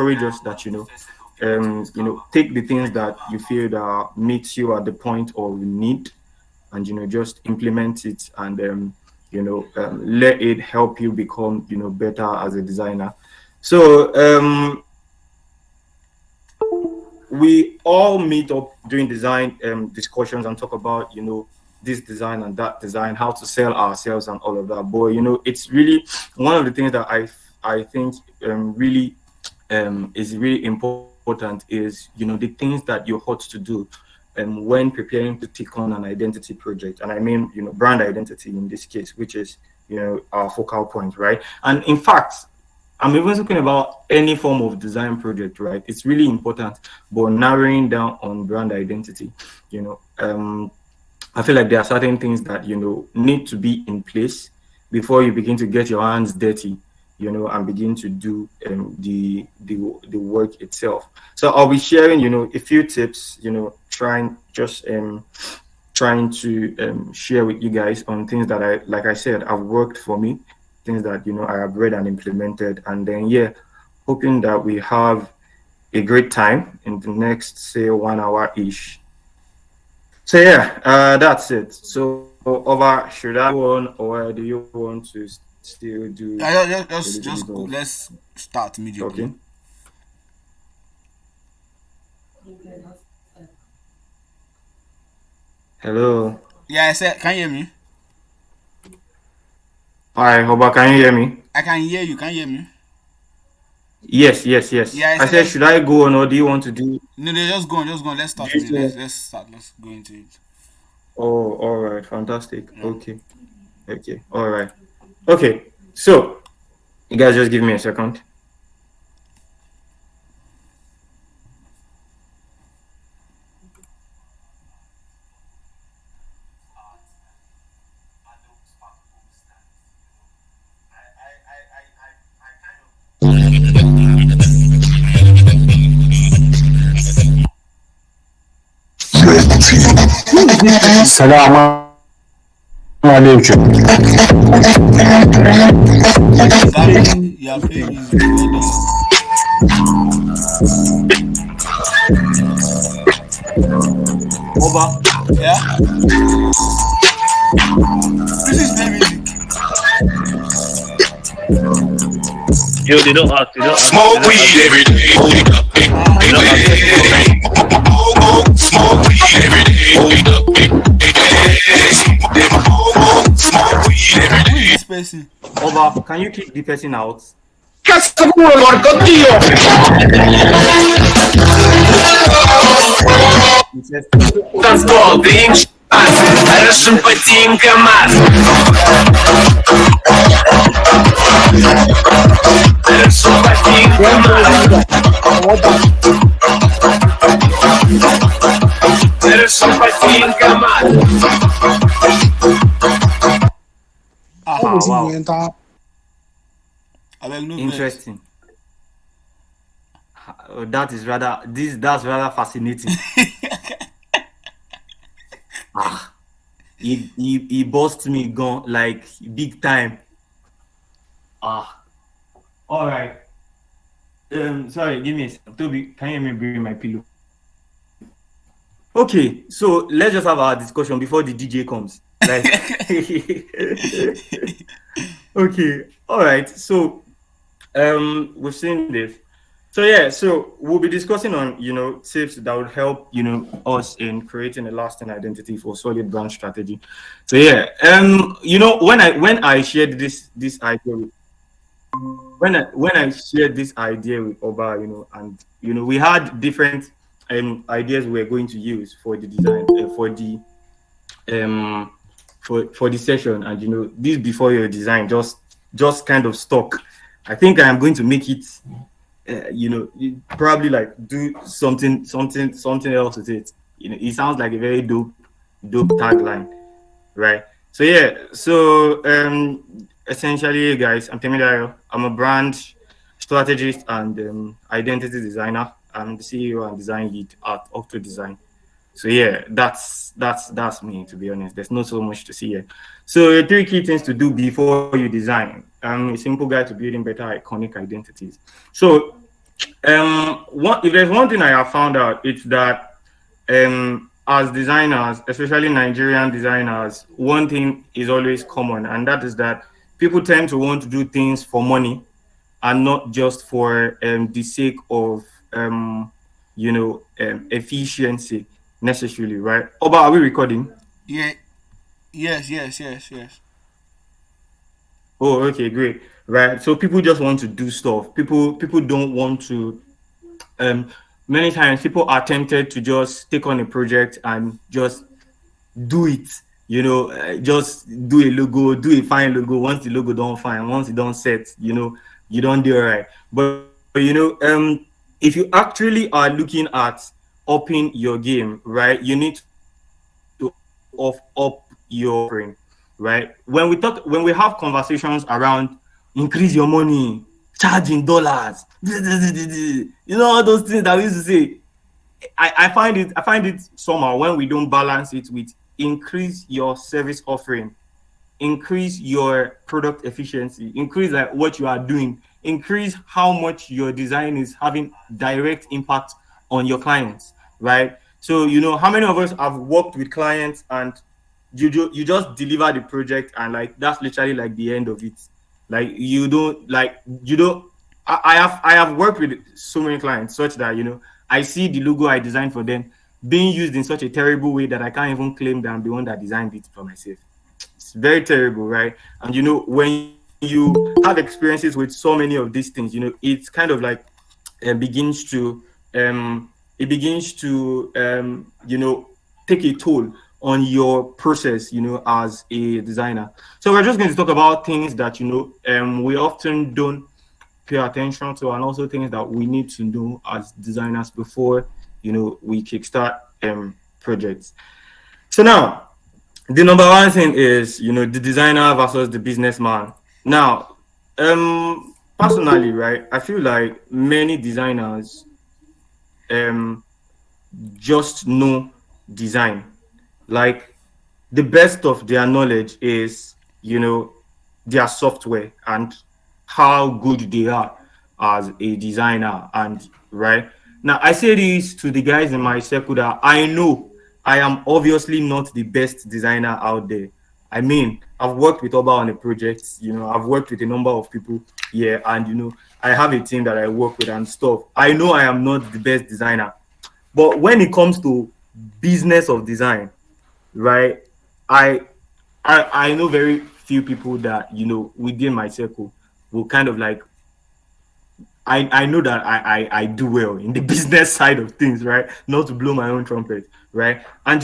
encourage us that take the things that you feel that meets you at the point of need, and just implement it, and let it help you become better as a designer. So we all meet up during design discussions and talk about this design and that design, how to sell ourselves and all of that. But it's really one of the things that I think really is really important is the things that you're hot to do when preparing to take on an identity project. And I mean brand identity in this case, which is our focal point, right? And in fact, I'm even talking about any form of design project, right? It's really important, but narrowing down on brand identity, I feel like there are certain things that need to be in place before you begin to get your hands dirty, and begin to do the work itself. So I'll be sharing, a few tips, trying to share with you guys on things that like I said, have worked for me, things that I have read and implemented, and then hoping that we have a great time in the next say 1 hour ish. So that's it. So over, should I go on, or do you want to still do a little Just bit go. of Let's start immediately. talking? Hello. Yeah, I said, can you hear me? Hi, Hoba, can you hear me? I can hear you. Can you hear me? Yes, yes, yes. Yeah, I I said said, let's. should I go on, or do you want to do? No, no, just go on, just go on. Let's Do start you immediately. still? Let's start. Let's go into it. Oh, all right, fantastic. Yeah. Okay, okay, all right. Okay, so you guys just give me a second. Selamun aleyküm. That you are playing music. Well done. Hoba, Yeah. This is play music. Yo, they don't ask. They don't ask. They Smoke don't ask weed for every permission. day. Hold up. Ah, They don't ask for permission. Smoke weed every day. Hold up. Smoke weed every who is day. this person? Hoba, can you kick the person out? Casaburo marcotio. He says, Танцпол, дым, хорошим ботинком маз. Хорошим ботинком маз. Хорошим ботинком маз. ah, wow, I beg no vex. interesting. That's rather fascinating. Ah, he busts me gone like big time. Ah, all right. Sorry, give me a second. Toby, can you hear me bring my pillow? Okay, so let's just have our discussion before the DJ comes. Like, okay, all right. So, we've seen this. So so we'll be discussing on tips that would help us in creating a lasting identity for solid brand strategy. So when I shared this idea when I shared this idea with Oba, and we had different ideas we were going to use for the design um for the session, and this before your design just kind of stuck. I think I am going to make it probably like do something else with it. It sounds like a very dope tagline, right? So essentially, guys, I'm Temidayo. I'm a brand strategist and identity designer. I'm the CEO and design lead at Octo Design. So that's me, to be honest. There's not so much to see here. So three key things to do before you design. A simple guide to building better iconic identities. So One if there's one thing I have found out, it's that as designers, especially Nigerian designers, one thing is always common, and that is that people tend to want to do things for money and not just for the sake of efficiency necessarily, right? Oba, are we recording? Yeah. Yes. Yes. Yes. Yes. Oh, okay, great. Right. So people just want to do stuff. People don't want to um many times people are tempted to just take on a project and just do it. Just do a logo, do a fine logo. Once the logo don't fine, once it don't set, you don't do it right. But if you actually are looking at upping your game, right, you need to up your offering, right? When we have conversations around increase your money, charge in dollars, all those things that we used to say. I find it somehow when we don't balance it with increase your service offering, increase your product efficiency, increase like what you are doing, increase how much your design is having direct impact on your clients, right? So how many of us have worked with clients and you just deliver the project and like that's literally like the end of it. Like you don't. I have worked with so many clients such that I see the logo I designed for them being used in such a terrible way that I can't even claim that I'm the one that designed it for myself. It's very terrible, right? And when you have experiences with so many of these things, it's kind of like begins to take a toll on your process, as a designer. So we're just going to talk about things that we often don't pay attention to, and also things that we need to know as designers before we kickstart projects. So now, the number one thing is the designer versus the businessman. Now, personally, right, I feel like many designers um just know design. Like the best of their knowledge is their software and how good they are as a designer. And right now, I say this to the guys in my circle that I know I am obviously not the best designer out there. I mean, I've worked with Oba on a project, I've worked with a number of people here, and I have a team that I work with and stuff. I know I am not the best designer, but when it comes to business of design, right? I I know very few people that within my circle will kind of like I know that I do well in the business side of things, right? Not to blow my own trumpet, right? And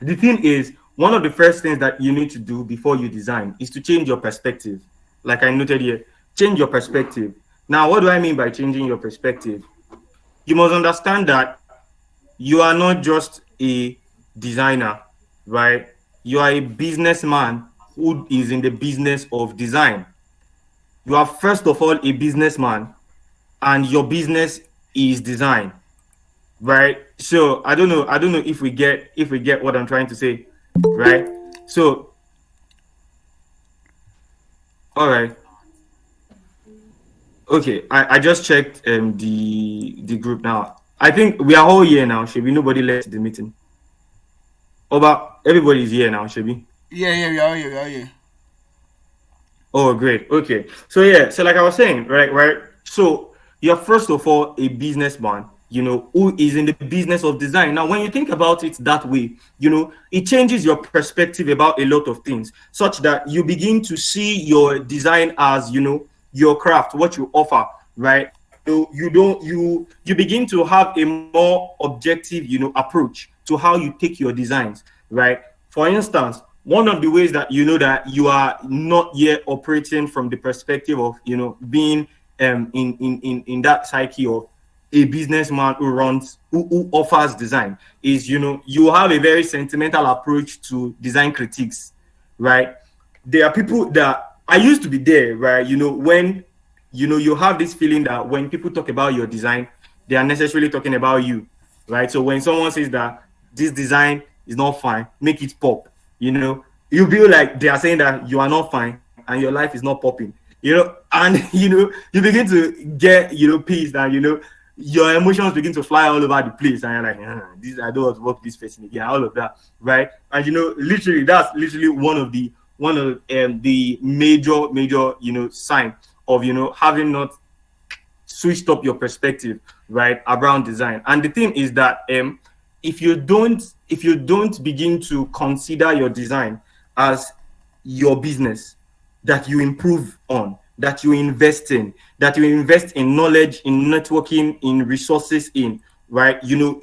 the thing is, one of the first things that you need to do before you design is to change your perspective. Like I noted here, change your perspective. Now, what do I mean by changing your perspective? You must understand that you are not just a designer, right? You are a businessman who is in the business of design. You are first of all a businessman, and your business is design, right? So I don't know if we get what I'm trying to say, right? So all right, okay. I just checked the group now. I think we are all here now. Should be nobody left the meeting. Over everybody's here now, should be. Yeah. Yeah. We are here. We are here. Oh, great. Okay. So yeah, so like I was saying, right. So you're first of all a businessman, who is in the business of design. Now, when you think about it that way, it changes your perspective about a lot of things, such that you begin to see your design as, your craft, what you offer, right? You don't you begin to have a more objective, approach to how you take your designs, right? For instance, one of the ways that you know that you are not yet operating from the perspective of being in that psyche of a businessman who offers design is you have a very sentimental approach to design critiques, right? There are people that I used to be there, right? When you have this feeling that when people talk about your design, they are necessarily talking about you, right? So when someone says that this design is not fine, make it pop, you feel like they are saying that you are not fine and your life is not popping. and you begin to get peace, and your emotions begin to fly all over the place, and you're like, this, I don't want to work with this person again, all of that, right? And literally, that's literally one of the major sign of having not switched up your perspective, right, around design. And the thing is that if you don't begin to consider your design as your business that you improve on, that you invest in knowledge, in networking, in resources, in, right, you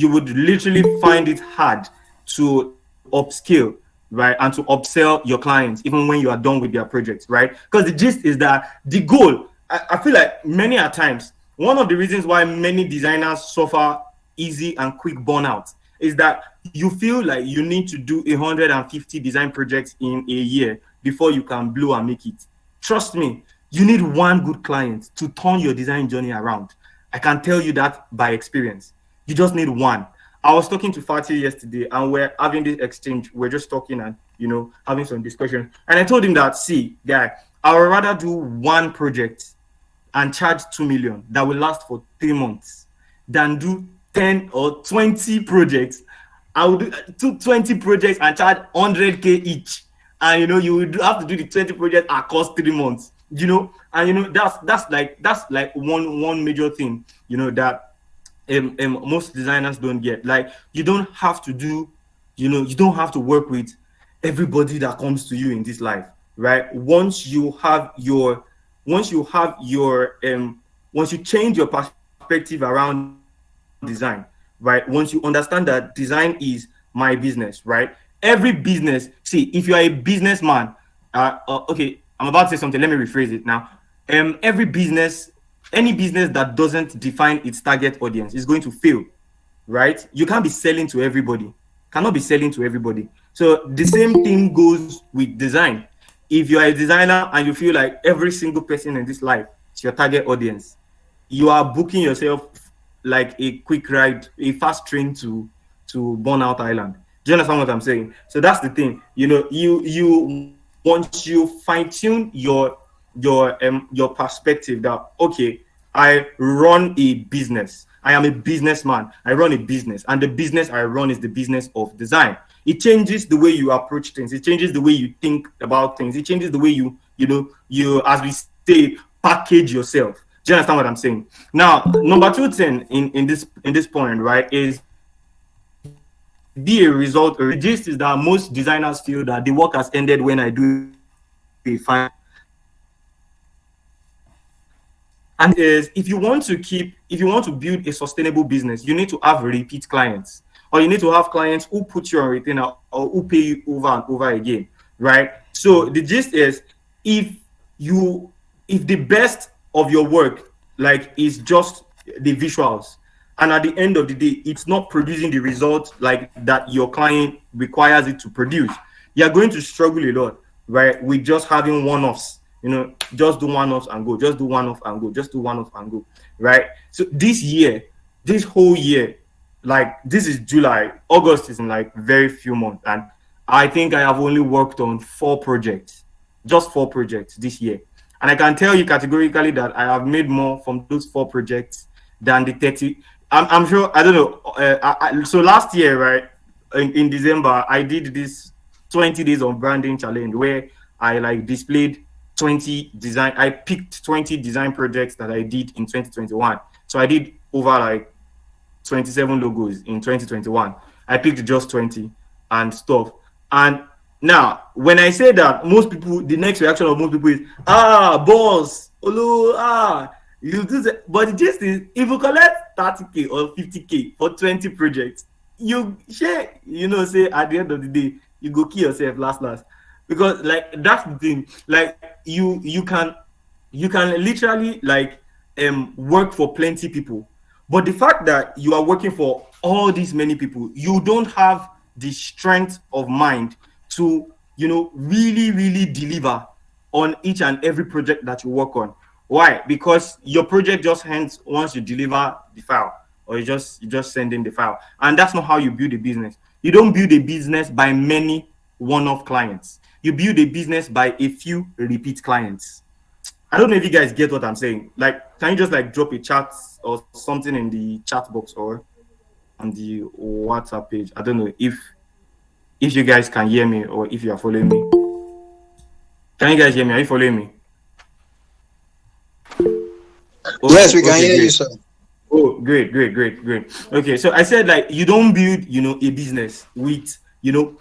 would literally find it hard to upskill, right, and to upsell your clients even when you are done with their projects, right? Because the gist is that the goal, I feel like many a times, one of the reasons why many designers suffer easy and quick burnout is that you feel like you need to do 150 design projects in a year before you can blow and make it. Trust me, you need one good client to turn your design journey around. I can tell you that by experience. You just need one. I was talking to Fatih yesterday, and we're having this exchange. We're just talking and having some discussion. And I told him that, see, guy, I would rather do one project and charge 2 million that will last for 3 months than do 10 or 20 projects. I would do 20 projects and charge 100K each. And you would have to do the 20 projects across 3 months. And that's like one major thing, that most designers don't get. Like, you don't have to do, you don't have to work with everybody that comes to you in this life, right? Once you change your perspective around design, right? Once you understand that design is my business, right? Every business, see, if you are a businessman, okay, I'm about to say something, let me rephrase it now. Every business, any business that doesn't define its target audience is going to fail, right? You can't be selling to everybody. Cannot be selling to everybody. So the same thing goes with design. If you are a designer and you feel like every single person in this life is your target audience, you are booking yourself like a quick ride, a fast train to Burnout Island. Do you understand what I'm saying? So that's the thing. You once you fine tune your perspective that, okay, I run a business. I am a businessman. I run a business, and the business I run is the business of design. It changes the way you approach things. It changes the way you think about things. It changes the way you, as we say, package yourself. Do you understand what I'm saying? Now, number 2 thing in this point, right, is be a result. The gist is that most designers feel that the work has ended when I do a final project. And is, if you want to build a sustainable business, you need to have repeat clients, or you need to have clients who put you on retainer or who pay you over and over again, right? So the gist is, if the best of your work, like, is just the visuals, and at the end of the day it's not producing the result like that your client requires it to produce, you're going to struggle a lot, right, with just having one-offs. Just do one-offs and go, just do one-off and go, just do one-off and go, right? So this whole year, like, this is July, August is in like very few months, and I think I have only worked on 4 projects, just 4 projects this year. And I can tell you categorically that I have made more from those 4 projects than the 30. I'm sure, I don't know. So last year, right, in December, I did this 20 days of branding challenge where I like displayed 20 design. I picked 20 design projects that I did in 2021. So I did over like 27 logos in 2021. I picked just 20 and stuff. And now, when I say that, most people, the next reaction of most people is, boss, Olo, you do that. But the gist is, if you collect 30K or 50K for 20 projects, you share, say at the end of the day, you go kill yourself last. Because, like, that's the thing. Like, you can literally, like, work for plenty people. But the fact that you are working for all these many people, you don't have the strength of mind to, really, really deliver on each and every project that you work on. Why? Because your project just ends once you deliver the file, or you just send in the file. And that's not how you build a business. You don't build a business by many one-off clients. You build a business by a few repeat clients. I don't know if you guys get what I'm saying. Like, can you just like drop a chat or something in the chat box or on the WhatsApp page? I don't know if you guys can hear me or if you are following me. Can you guys hear me? Are you following me? Yes, we Oh, can okay, hear you, great. sir. Oh, great, great, great, great. Okay, so I said like you don't build, a business with,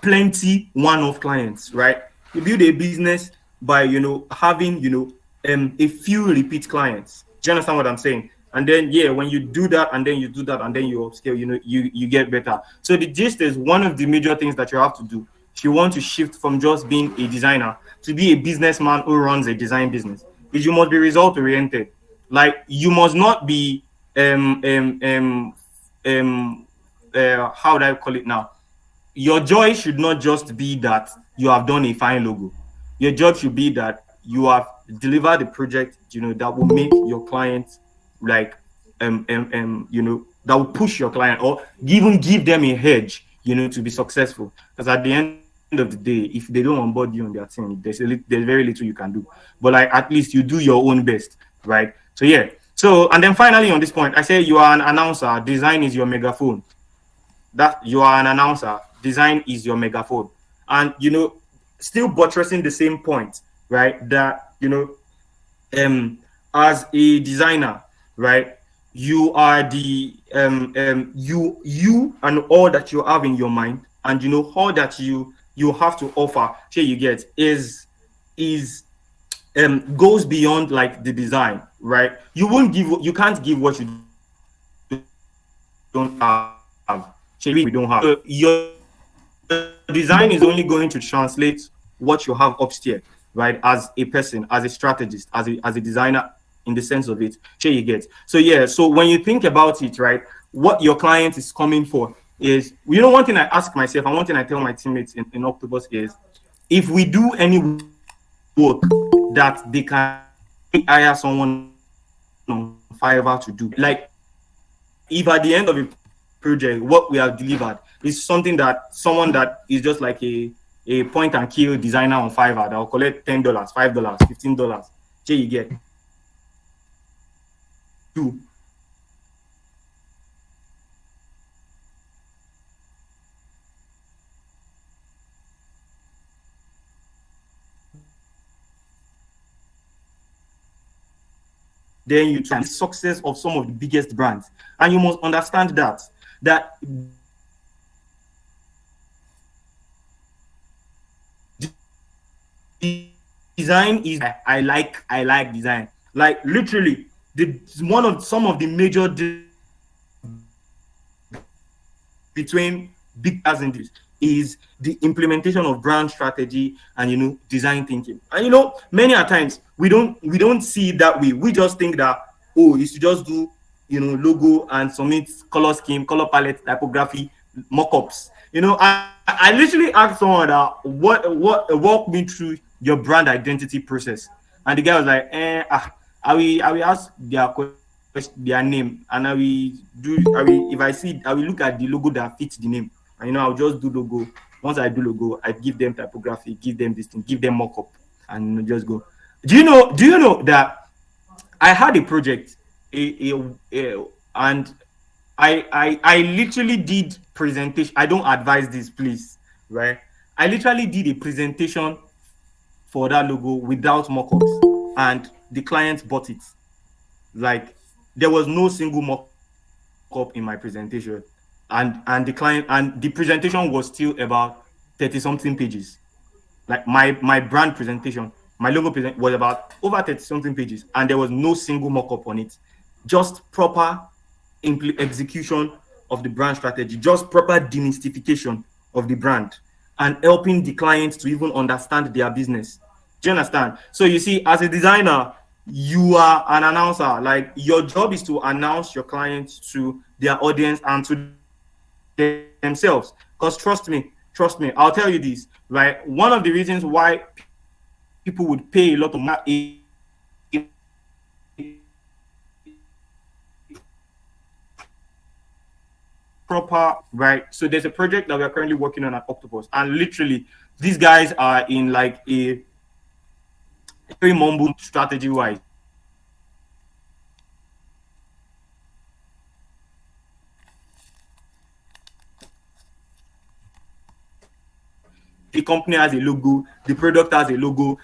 plenty one-off clients, right? You build a business by, having, a few repeat clients. Do you understand what I'm saying? And then yeah, when you do that, and then you do that, and then you upscale, you get better. So the gist is one of the major things that you have to do if you want to shift from just being a designer to be a businessman who runs a design business is you must be result oriented. Like you must not be um um um how would I call it now? Your joy should not just be that you have done a fine logo. Your job should be that you have delivered a project, that will make your clients like that will push your client or even give them a hedge, to be successful. Because at the end of the day, if they don't onboard you on their team, there's very little you can do. But like at least you do your own best, right? So yeah. So and then finally on this point, I say you are an announcer. Design is your megaphone. That you are an announcer, design is your megaphone. And still buttressing the same point, right? That as a designer, right, you are the you and all that you have in your mind, and all that you have to offer, sure you get is goes beyond like the design, right? You can't give what you don't have. Sure, we don't have. So your design is only going to translate what you have upstairs, right? As a person, as a strategist, as a designer, in the sense of it. Sure, you get. So yeah, so when you think about it, right, what your client is coming for is, one thing I ask myself and one thing I tell my teammates in Octopus is, if we do any work that they can hire someone on Fiverr to do, like if at the end of a project what we have delivered is something that someone that is just like a point and kill designer on Fiverr that will collect $10, $5, $15, you get, then you can do, the success of some of the biggest brands. And you must understand that design is, I like design. Like literally, the one of some of the major between big as in this is the implementation of brand strategy and design thinking. And many a times we don't see it that way. We just think that, oh, you should just do logo and submit color scheme, color palette, typography, mock-ups. I literally asked someone that what walk me through your brand identity process, and the guy was like, I will ask their name, and if I see, I will look at the logo that fits the name, and I'll just do logo. Once I do logo, I give them typography, give them this thing, give them mock-up, and just go. Do you know that I had a project, and I literally did presentation. I don't advise this, please, right? I literally did a presentation for that logo without mock-ups, and the client bought it. Like there was no single mock-up in my presentation, and the client, and the presentation was still about 30 something pages. Like my brand presentation, my logo was about over 30 something pages, and there was no single mock-up on it. Just proper execution of the brand strategy, just proper demystification of the brand, and helping the clients to even understand their business. Do you understand? So you see, as a designer, you are an announcer. Like your job is to announce your clients to their audience and to themselves. Because trust me, I'll tell you this, right? One of the reasons why people would pay a lot of money proper, right? So there's a project that we're currently working on at Octopus, and literally these guys are in like a very mumble strategy wise. a company has a logo, the product has a logo,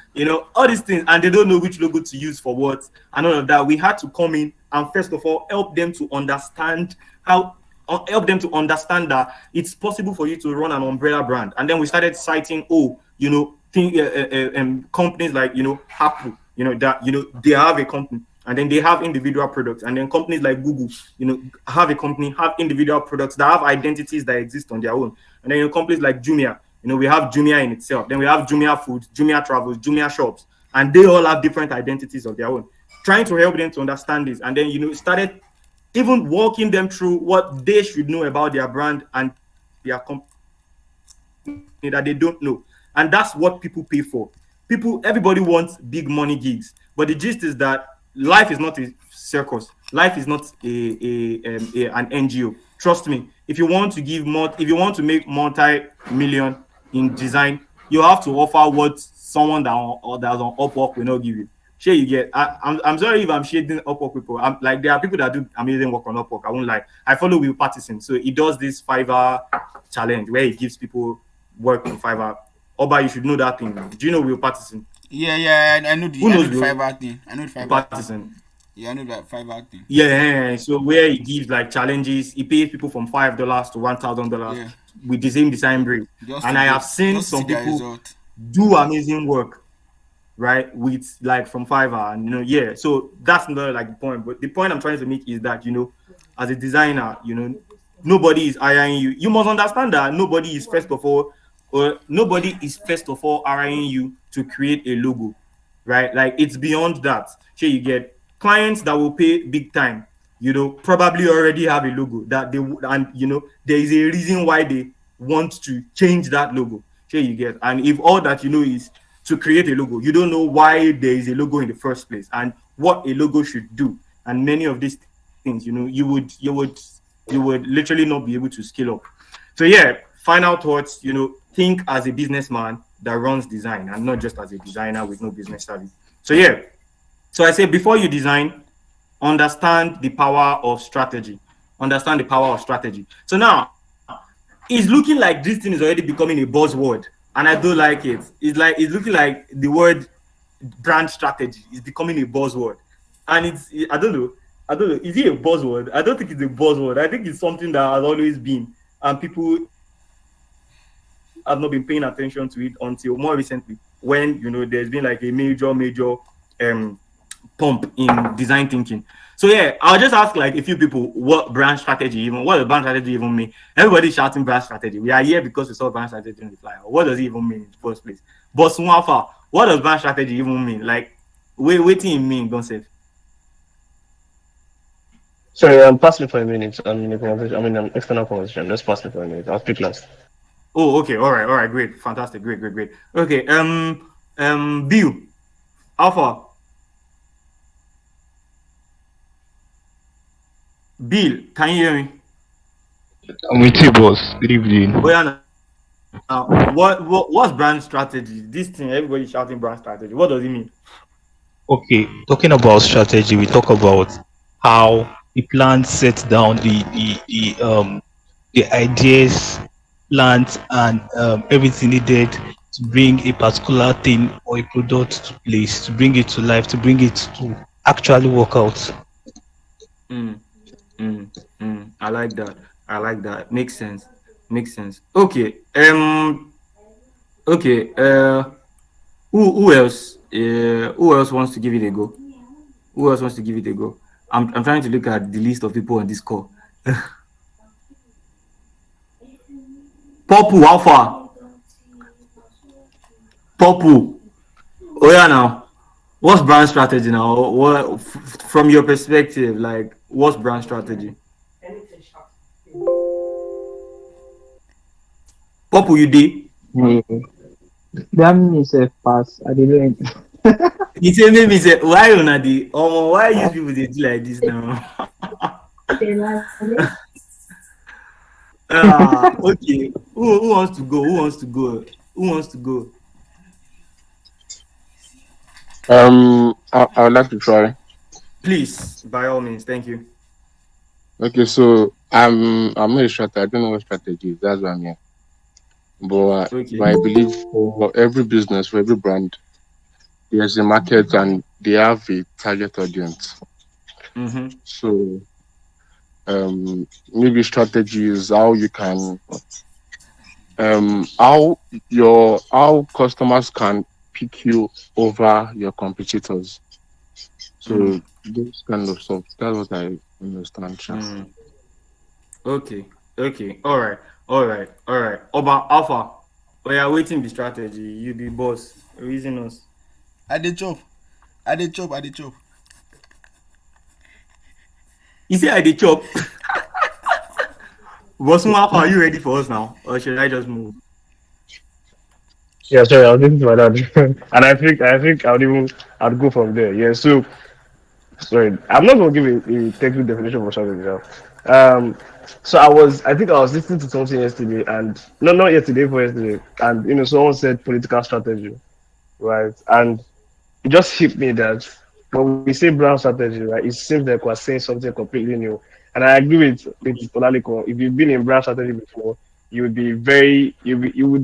all these things, and they don't know which logo to use for what and all of that. We had to come in and first of all help them to understand how help them to understand that it's possible for you to run an umbrella brand. And then we started citing, companies like Apple, that they have a company, and then they have individual products, and then companies like Google, have a company, have individual products that have identities that exist on their own. And then companies like Jumia, we have Jumia in itself, then we have Jumia Food, Jumia Travels, Jumia Shops, and they all have different identities of their own. Trying to help them to understand this, and then started even walking them through what they should know about their brand and their company that they don't know. And that's what people pay for. Everybody wants big money gigs, but the gist is that life is not a circus. Life is not an NGO. Trust me. If you want to if you want to make multi-million in design, you have to offer what someone that's on Upwork will not give you. Sure, you get. I'm sorry if I'm shading Upwork people. I'm like, there are people that do amazing work on Upwork. I won't lie. I follow Will Patterson, so he does this Fiverr challenge where he gives people work on Fiverr. Oba, you should know that thing. Do you know Will Patterson? Yeah, I know Who knows the Will Fiverr thing. I know the Fiverr thing. Patterson? Yeah, I know that Fiverr thing. Yeah, so where he gives like challenges, he pays people from $5 to $1,000 with the same design brief. And I have seen some people do amazing work, right, with like from Fiverr, and so that's not like the point. But the point I'm trying to make is that as a designer, nobody is hiring you. You must understand that nobody is first of all hiring you to create a logo, right? Like, it's beyond that. Sure, you get clients that will pay big time, probably already have a logo that they and there is a reason why they want to change that logo. Sure, you get. And if all that is to create a logo, you don't know why there is a logo in the first place and what a logo should do, and many of these things, you would literally not be able to scale up. So final thoughts, think as a businessman that runs design and not just as a designer with no business savvy. So I say, before you design, understand the power of strategy. Understand the power of strategy. So now it's looking like this thing is already becoming a buzzword, and I don't like it. It's looking like the word brand strategy is becoming a buzzword, and I don't know. Is it a buzzword? I don't think it's a buzzword. I think it's something that has always been, and people have not been paying attention to it until more recently, when there's been like a major pump in design thinking. So I'll just ask like a few people what does brand strategy even mean? Everybody's shouting brand strategy. We are here because we saw brand strategy in the flyer. What does it even mean in the first place? But Swafa, what does brand strategy even mean? Like, waiting in mean, don't say. Sorry, pass me for a minute. I'm in a conversation. I'm in an external conversation. Just pass me for a minute. I'll speak last. Oh, okay. All right. Great. Fantastic. Great. Okay. Bill, Alpha. Bill, can you hear me? I'm with you, boss. Good evening. Oh, yeah. Now, what's brand strategy? This thing, everybody shouting brand strategy. What does it mean? Okay, talking about strategy, we talk about how the plan sets down the ideas, plans, and everything needed to bring a particular thing or a product to place, to bring it to life, to bring it to actually work out. I like that. Makes sense. Okay. Okay. Who else? Who else wants to give it a go? I'm trying to look at the list of people on this call. Popu, how far? Popu. Oh yeah, now. What's brand strategy now? What, from your perspective, like, what's brand strategy? Popu, you did? That means a pass. I didn't. You say maybe say why you not the why you people they do like this now? Okay. Who wants to go? I would like to try. Please, by all means, thank you. Okay, so I'm not a strategy. I don't know what strategy is. That's why I'm here. Okay. but I believe for every business, for every brand, there's a market and they have a target audience. Mm-hmm. So maybe strategy is how you can how how customers can pick you over your competitors. Mm. So those kind of stuff. That's what I understand, sure. Mm. Okay. Okay. All right. All right. All right. Oba Alpha. We are waiting the strategy. You be boss. Reason us. I dey chop. I dey chop. I dey chop. You say I did chop. Boss Alpha, are you ready for us now? Or should I just move? Yeah, sorry, I was listening to my dad. And I think I'd go from there. Yeah, so sorry. I'm not gonna give a technical definition for strategy now. Um so I think I was listening to something yesterday and no not yesterday for yesterday and someone said political strategy, right? And it just hit me that when we say brand strategy, right, it seems like we're saying something completely new. And I agree with Olalekan. If you've been in brand strategy before, you would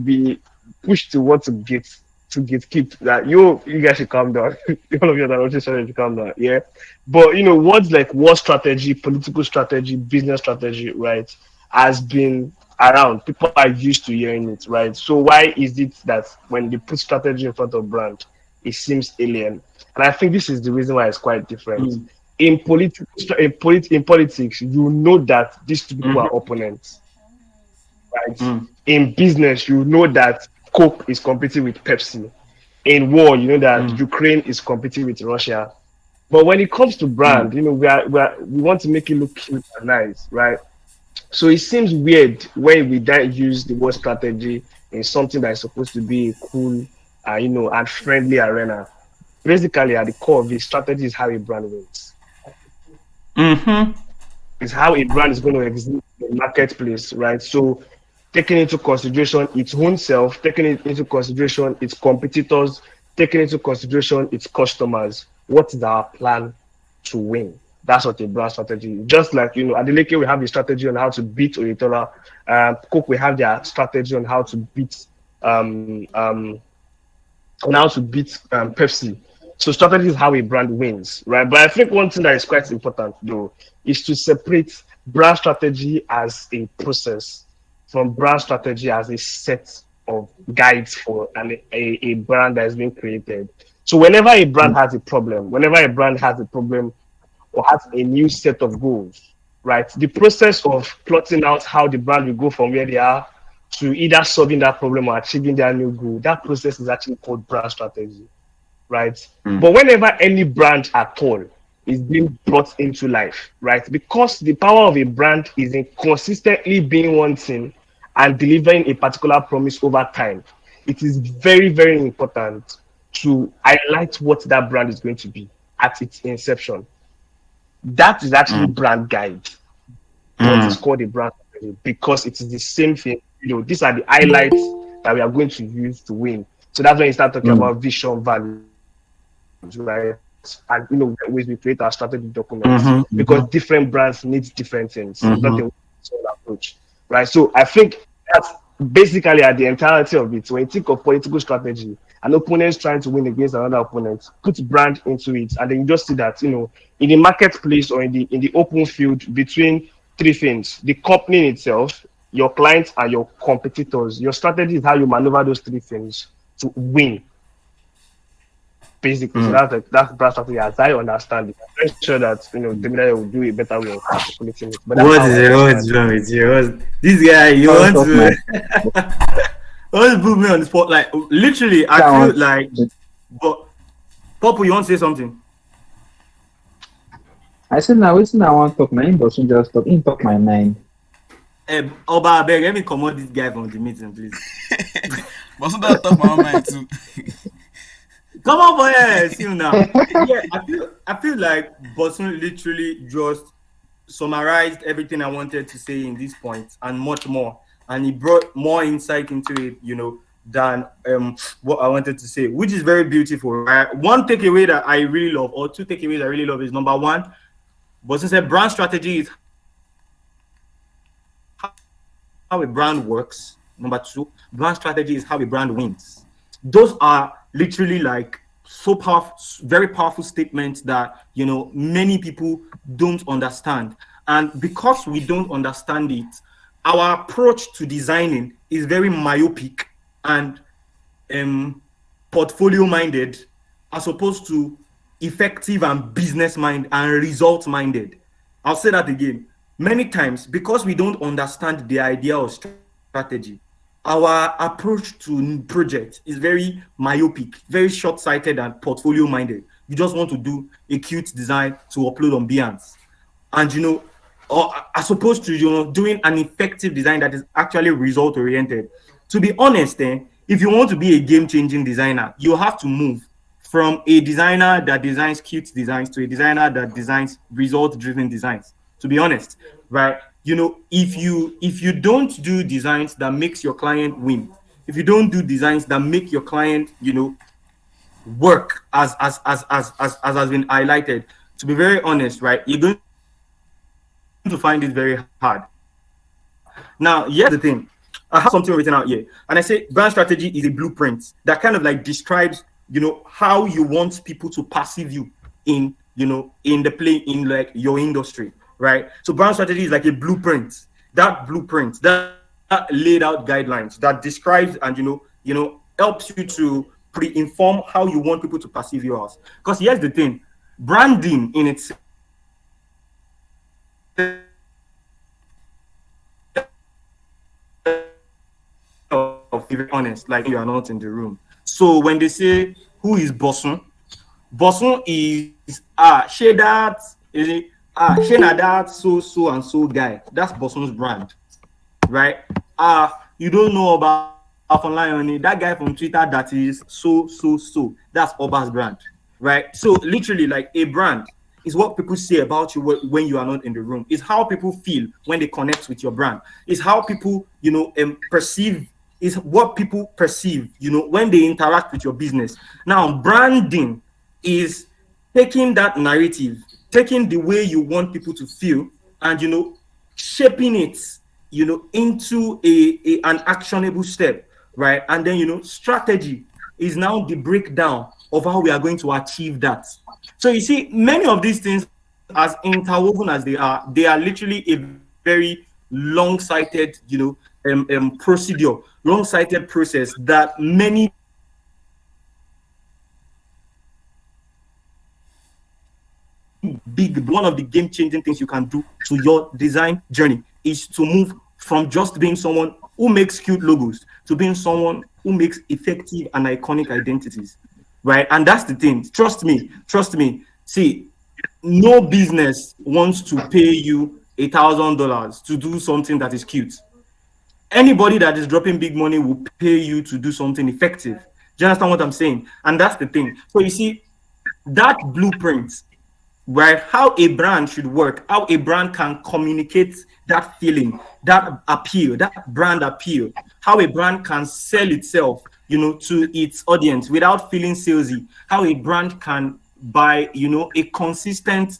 be pushed to want to get keep that you guys should calm down. All of you that are watching strategy calm down. Yeah. But what's like war strategy, political strategy, business strategy, right, has been around. People are used to hearing it, right? So why is it that when they put strategy in front of brand, it seems alien? And I think this is the reason why it's quite different. Mm. In politics, you know that these two people are Mm-hmm. opponents, right? Mm. In business, you know that Coke is competing with Pepsi. In war, you know that Mm. Ukraine is competing with Russia. But when it comes to brand, Mm. we want to make it look cute and nice, right? So it seems weird when we don't use the word strategy in something that is supposed to be a cool, and friendly arena. Basically, at the core of it, strategy is how a brand wins. Mm-hmm. It's how a brand is going to exist in the marketplace, right? So, taking into consideration its own self, taking into consideration its competitors, taking into consideration its customers. What is our plan to win? That's what a brand strategy is. Just like, at the Lake, we have a strategy on how to beat Oyetola. Coke, we have their strategy on how to beat um, um, Pepsi. So strategy is how a brand wins, right? But I think one thing that is quite important though is to separate brand strategy as a process from brand strategy as a set of guides for a brand that is being created. So whenever a brand has a problem or has a new set of goals, right? The process of plotting out how the brand will go from where they are to either solving that problem or achieving their new goal, that process is actually called brand strategy, right? Mm. But whenever any brand at all is being brought into life, right? Because the power of a brand is in consistently being one thing and delivering a particular promise over time, it is very, very important to highlight what that brand is going to be at its inception. That is actually Mm. brand guide, but it's Mm. called a brand strategy because it is the same thing. These are the highlights that we are going to use to win. So that's when you start talking Mm. about vision, values, right? And ways we create our strategy documents because Mm-hmm. different brands need different things. It's not a Mm-hmm. one approach, right? So I think that's basically at the entirety of it. When you think of political strategy, an opponent trying to win against another opponent, put brand into it, and then you just see that in the marketplace or in the open field between three things: the company itself, your clients, and your competitors. Your strategy is how you maneuver those three things to win, basically. So Mm. that's brand strategy as I understand it. I'm very sure that Temidayo will do a better way of articulating it, but that's What how is I it? understand What's it. wrong with you? This guy, you Can't want talk my to want to put me on the spot? Like literally, I feel can't. like. But Popo, you want to say something? I said now waiting I want talk my inbox just talk in talk my mind. Oba, I beg, let me commode this guy from the meeting, please. But so that talk my own mind too. Come on, boy, see you now. Yeah, I feel like Bosun literally just summarized everything I wanted to say in this point and much more, and he brought more insight into it, than what I wanted to say, which is very beautiful. Right? One takeaway that I really love, or two takeaways I really love, is number one, Bosun said brand strategy is how a brand works, right? Number two, brand strategy is how a brand wins. Those are literally like so powerful, very powerful statements that many people don't understand. And because we don't understand it, our approach to designing is very myopic and um, portfolio minded, as opposed to effective and business mind and result minded. I'll say that again. Many times, because we don't understand the idea of strategy, our approach to project is very myopic, very short-sighted and portfolio minded. You just want to do a cute design to upload on Behance. And or as opposed to doing an effective design that is actually result oriented. To be honest, if you want to be a game-changing designer, you have to move from a designer that designs cute designs to a designer that designs result-driven designs. To be honest, right? If you don't do designs that makes your client win, if you don't do designs that make your client, work as has been highlighted, to be very honest, right, you're going to find it very hard. Now, here's the thing. I have something written out here, and I say brand strategy is a blueprint that kind of like describes, how you want people to perceive you in the play in like your industry, right? So brand strategy is like a blueprint. That laid out guidelines that describes and helps you to pre-inform how you want people to perceive you as. Because here's the thing, branding in itself is very honest, like you are not in the room. So when they say who is Bosun, Bosun is share that is it share that so and so guy. That's Bosun's brand, right? You don't know about online only that guy from Twitter that is so. That's Oba's brand, right? So literally, like a brand is what people say about you when you are not in the room. It's how people feel when they connect with your brand. It's how people perceive. Is what people perceive when they interact with your business. Now, branding is taking that narrative, taking the way you want people to feel, and shaping it into an actionable step, right? And then strategy is now the breakdown of how we are going to achieve that. So you see, many of these things, as interwoven as they are literally a very long-sighted procedure, long-sighted process that many big brands don't understand. And one of the game-changing things you can do to your design journey is to move from just being someone who makes cute logos to being someone who makes effective and iconic identities, right? And that's the thing. Trust me. See, no business wants to pay you $1,000 to do something that is cute. Anybody that is dropping big money will pay you to do something effective. Do you understand what I'm saying? And that's the thing. So you see, that blueprint, right? How a brand should work, how a brand can communicate that feeling, that appeal, that brand appeal, how a brand can sell itself, to its audience without feeling salesy, how a brand can by a consistent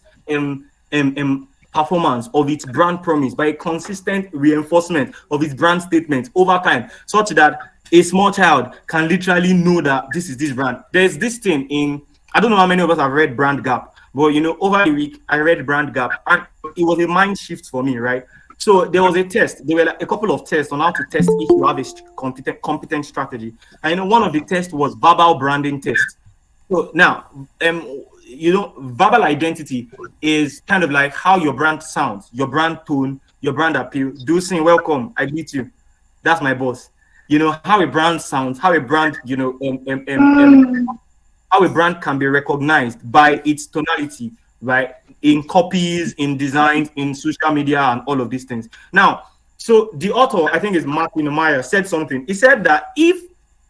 performance of its brand promise, by a consistent reinforcement of its brand statement over time, such that a small child can literally know that this is this brand. There's this thing in, I don't know how many of us have read Brand Gap, but over the week I read Brand Gap, and it was a mind shift for me, right? So there was a test. There were like a couple of tests on how to test if you have a competent strategy. And one of the tests was verbal branding test. So now, verbal identity is kind of like how your brand sounds, your brand tone, your brand appeal. Do sing, welcome, I meet you. That's my boss. How a brand sounds, how a brand, how a brand can be recognized by its tonality, right? In copies, in designs, in social media, and all of these things. Now, so the author, I think is Martin Meyer, said something. He said that if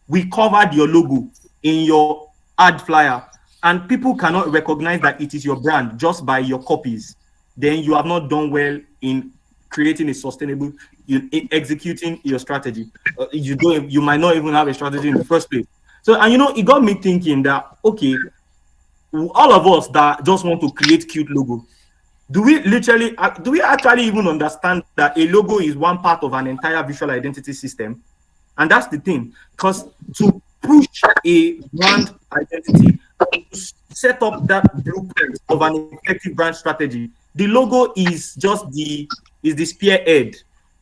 we covered your logo in your ad flyer and people cannot recognize that it is your brand just by your copies, then you have not done well in creating a sustainable, executing your strategy. You might not even have a strategy in the first place. So, and it got me thinking that, okay, all of us that just want to create cute logo, do we actually even understand that a logo is one part of an entire visual identity system? And that's the thing. Because to push a brand identity, to set up that blueprint of an effective brand strategy, the logo is the spearhead.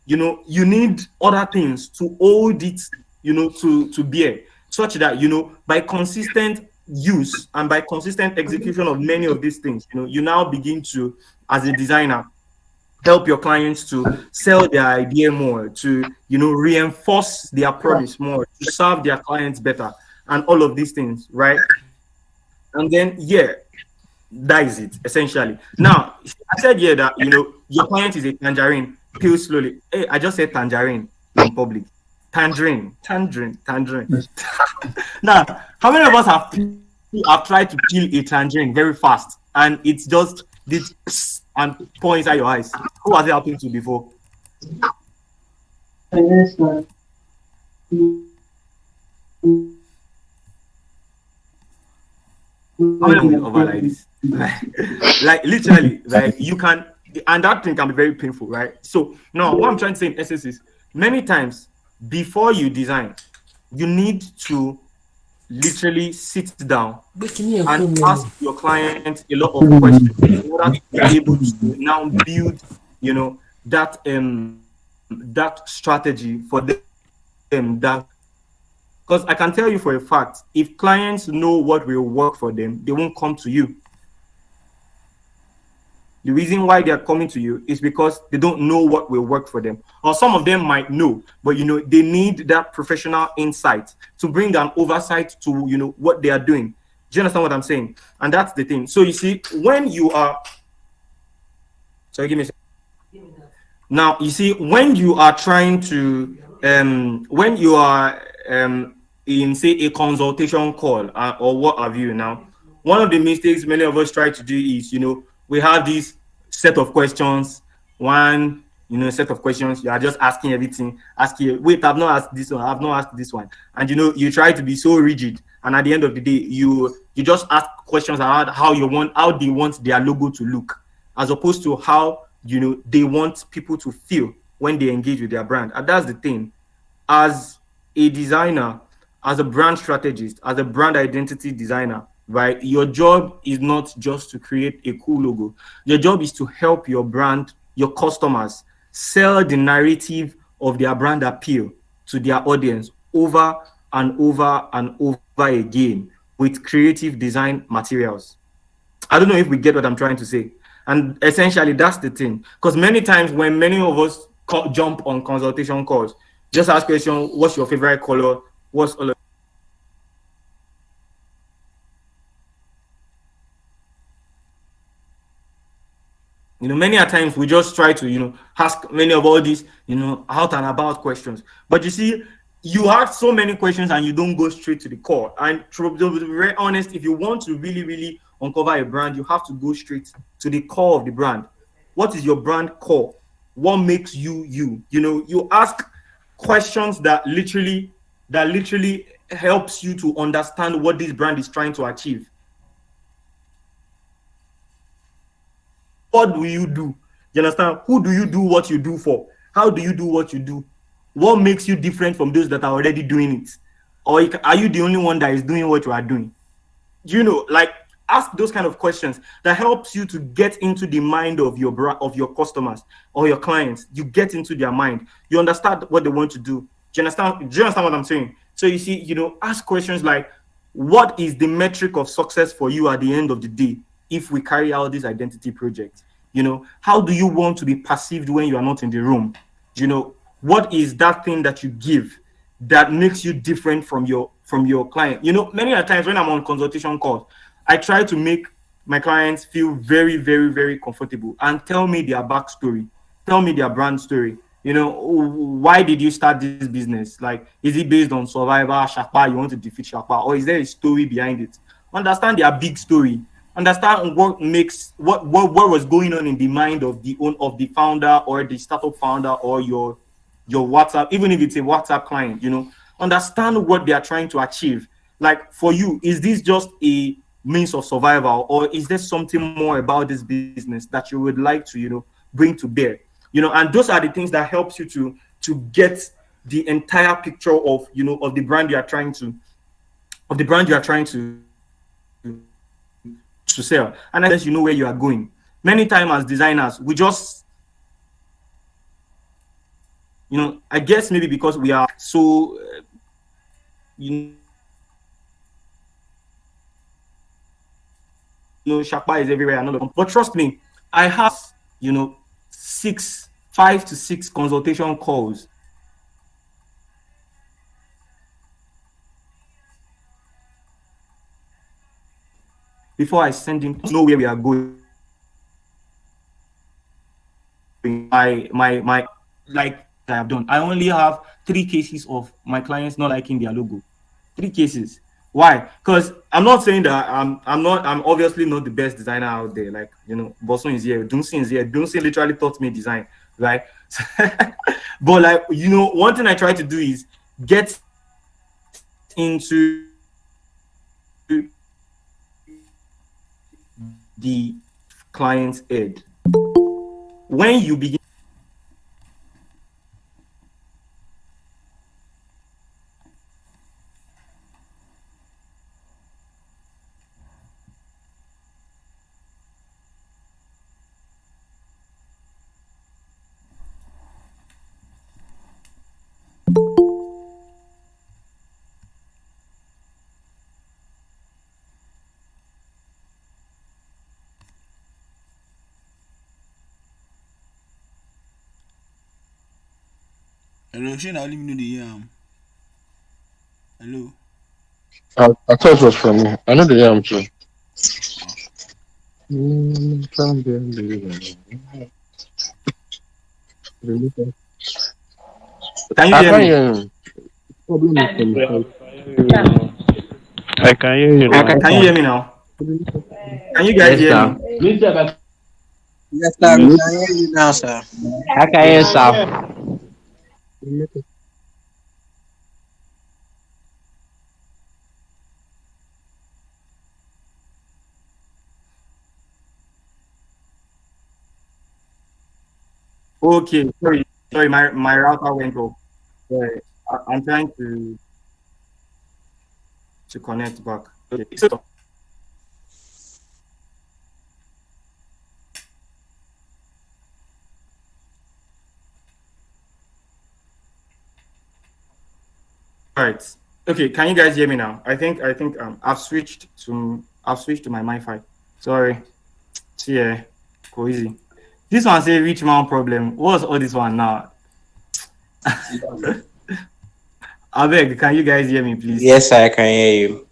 You need other things to hold it, to bear, such that by consistent use and by consistent execution of many of these things, you now begin to, as a designer, help your clients to sell their idea more, to reinforce their promise more, to serve their clients better, and all of these things, right? And then that is it essentially. Now, I said that your client is a tangerine, peel slowly. Hey, I just said tangerine in public. Tangerine. Now, how many of us have tried to peel a tangerine very fast, and it's just this and pour inside your eyes? Who has it happened to before? Yes, sir. How many of over like this? Like literally, like you can, and that thing can be very painful, right? So now, what I'm trying to say in essence is, many times before you design, you need to literally sit down and ask your client a lot of questions in order to be able to now build, that strategy for them. Because I can tell you for a fact, if clients know what will work for them, they won't come to you. The reason why they are coming to you is because they don't know what will work for them. Or some of them might know, but they need that professional insight to bring an oversight to what they are doing. Do you understand what I'm saying? And that's the thing. So you see, when you are sorry, give me a second. Now you see, when you are trying to when you are in, say, a consultation call, or what have you. Now, one of the mistakes many of us try to do is, we have this set of questions. One, set of questions. You are just asking everything. Asking, wait, I've not asked this one. I've not asked this one. And you try to be so rigid. And at the end of the day, you just ask questions about how they want their logo to look, as opposed to how they want people to feel when they engage with their brand. And that's the thing. As a designer, as a brand strategist, as a brand identity designer, right? Your job is not just to create a cool logo. Your job is to help your brand, your customers, sell the narrative of their brand appeal to their audience over and over and over again with creative design materials. I don't know if we get what I'm trying to say. And essentially, that's the thing. Because many times when many of us jump on consultation calls, just ask question, what's your favorite color? What's all of many a times we just try to, ask many of all these, out and about questions. But you see, you have so many questions and you don't go straight to the core. And to be very honest, if you want to really, really uncover a brand, you have to go straight to the core of the brand. What is your brand core? What makes you you? You ask questions that literally helps you to understand what this brand is trying to achieve. What do you do? You understand? Who do you do what you do for? How do you do what you do? What makes you different from those that are already doing it? Or are you the only one that is doing what you are doing? Like, ask those kind of questions that helps you to get into the mind of your customers or your clients. You get into their mind. You understand what they want to do. Do you understand what I'm saying? So you see, ask questions like, what is the metric of success for you at the end of the day if we carry out this identity project? How do you want to be perceived when you are not in the room? What is that thing that you give that makes you different from your client? Many of the times when I'm on consultation calls, I try to make my clients feel very, very, very comfortable and tell me their backstory, tell me their brand story. Why did you start this business? Like, is it based on survival, Shakpa, you want to defeat Shakpa, or is there a story behind it? Understand their big story. Understand what was going on in the mind of the founder or the startup founder or your WhatsApp, even if it's a WhatsApp client. Understand what they are trying to achieve. Like, for you, is this just a means of survival, or is there something more about this business that you would like to bring to bear? And those are the things that helps you to get the entire picture of, of the brand you are trying to to sell, and unless you know where you are going. Many times as designers, we just, I guess maybe because we are so, you Shakpa is everywhere. But trust me, I have, 5 to 6 consultation calls before I send him to know where we are going. My like I have done. I only have 3 cases of my clients not liking their logo. 3 cases. Why? Because I'm not saying that I'm obviously not the best designer out there. Like, Boson is here, Dunsin is here. Dunsin literally taught me design, right? But like, one thing I try to do is get into the client's head. When you begin Hello, Shane, I'll leave you know the Hello. I thought it was from me. I know the am too. can you I hear can't me? hear him. Problem is from the Yeah, side. I can hear you I now. can Can you hear me now? Can you guys Yes, hear sir. me? Yes, sir. We can hear you now, sir. I can hear, sir. Okay, sorry, my router went off. Sorry, I'm trying to connect back. Okay, so all right. Okay, can you guys hear me now? I think I've switched to my Wi-Fi. Sorry. See, yeah, go easy. This one say rich man problem. What's all this one now? I beg, can you guys hear me, please? Yes, sir, I can hear you.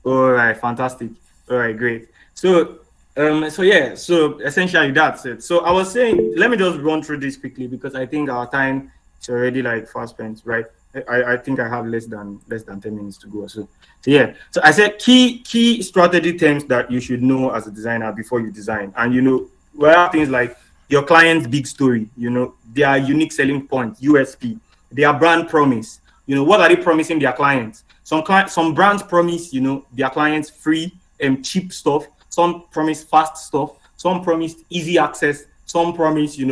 All right, fantastic. All right, great. So essentially that's it. So I was saying, let me just run through this quickly because I think our time is already like fast spent, right? I think I have less than 10 minutes to go. So yeah. So I said key strategy terms that you should know as a designer before you design, and well, things like your client's big story, their unique selling point, USP, their brand promise. What are they promising their clients? Some brands promise, their clients free and cheap stuff. Some promise fast stuff. Some promise easy access. Some promise, we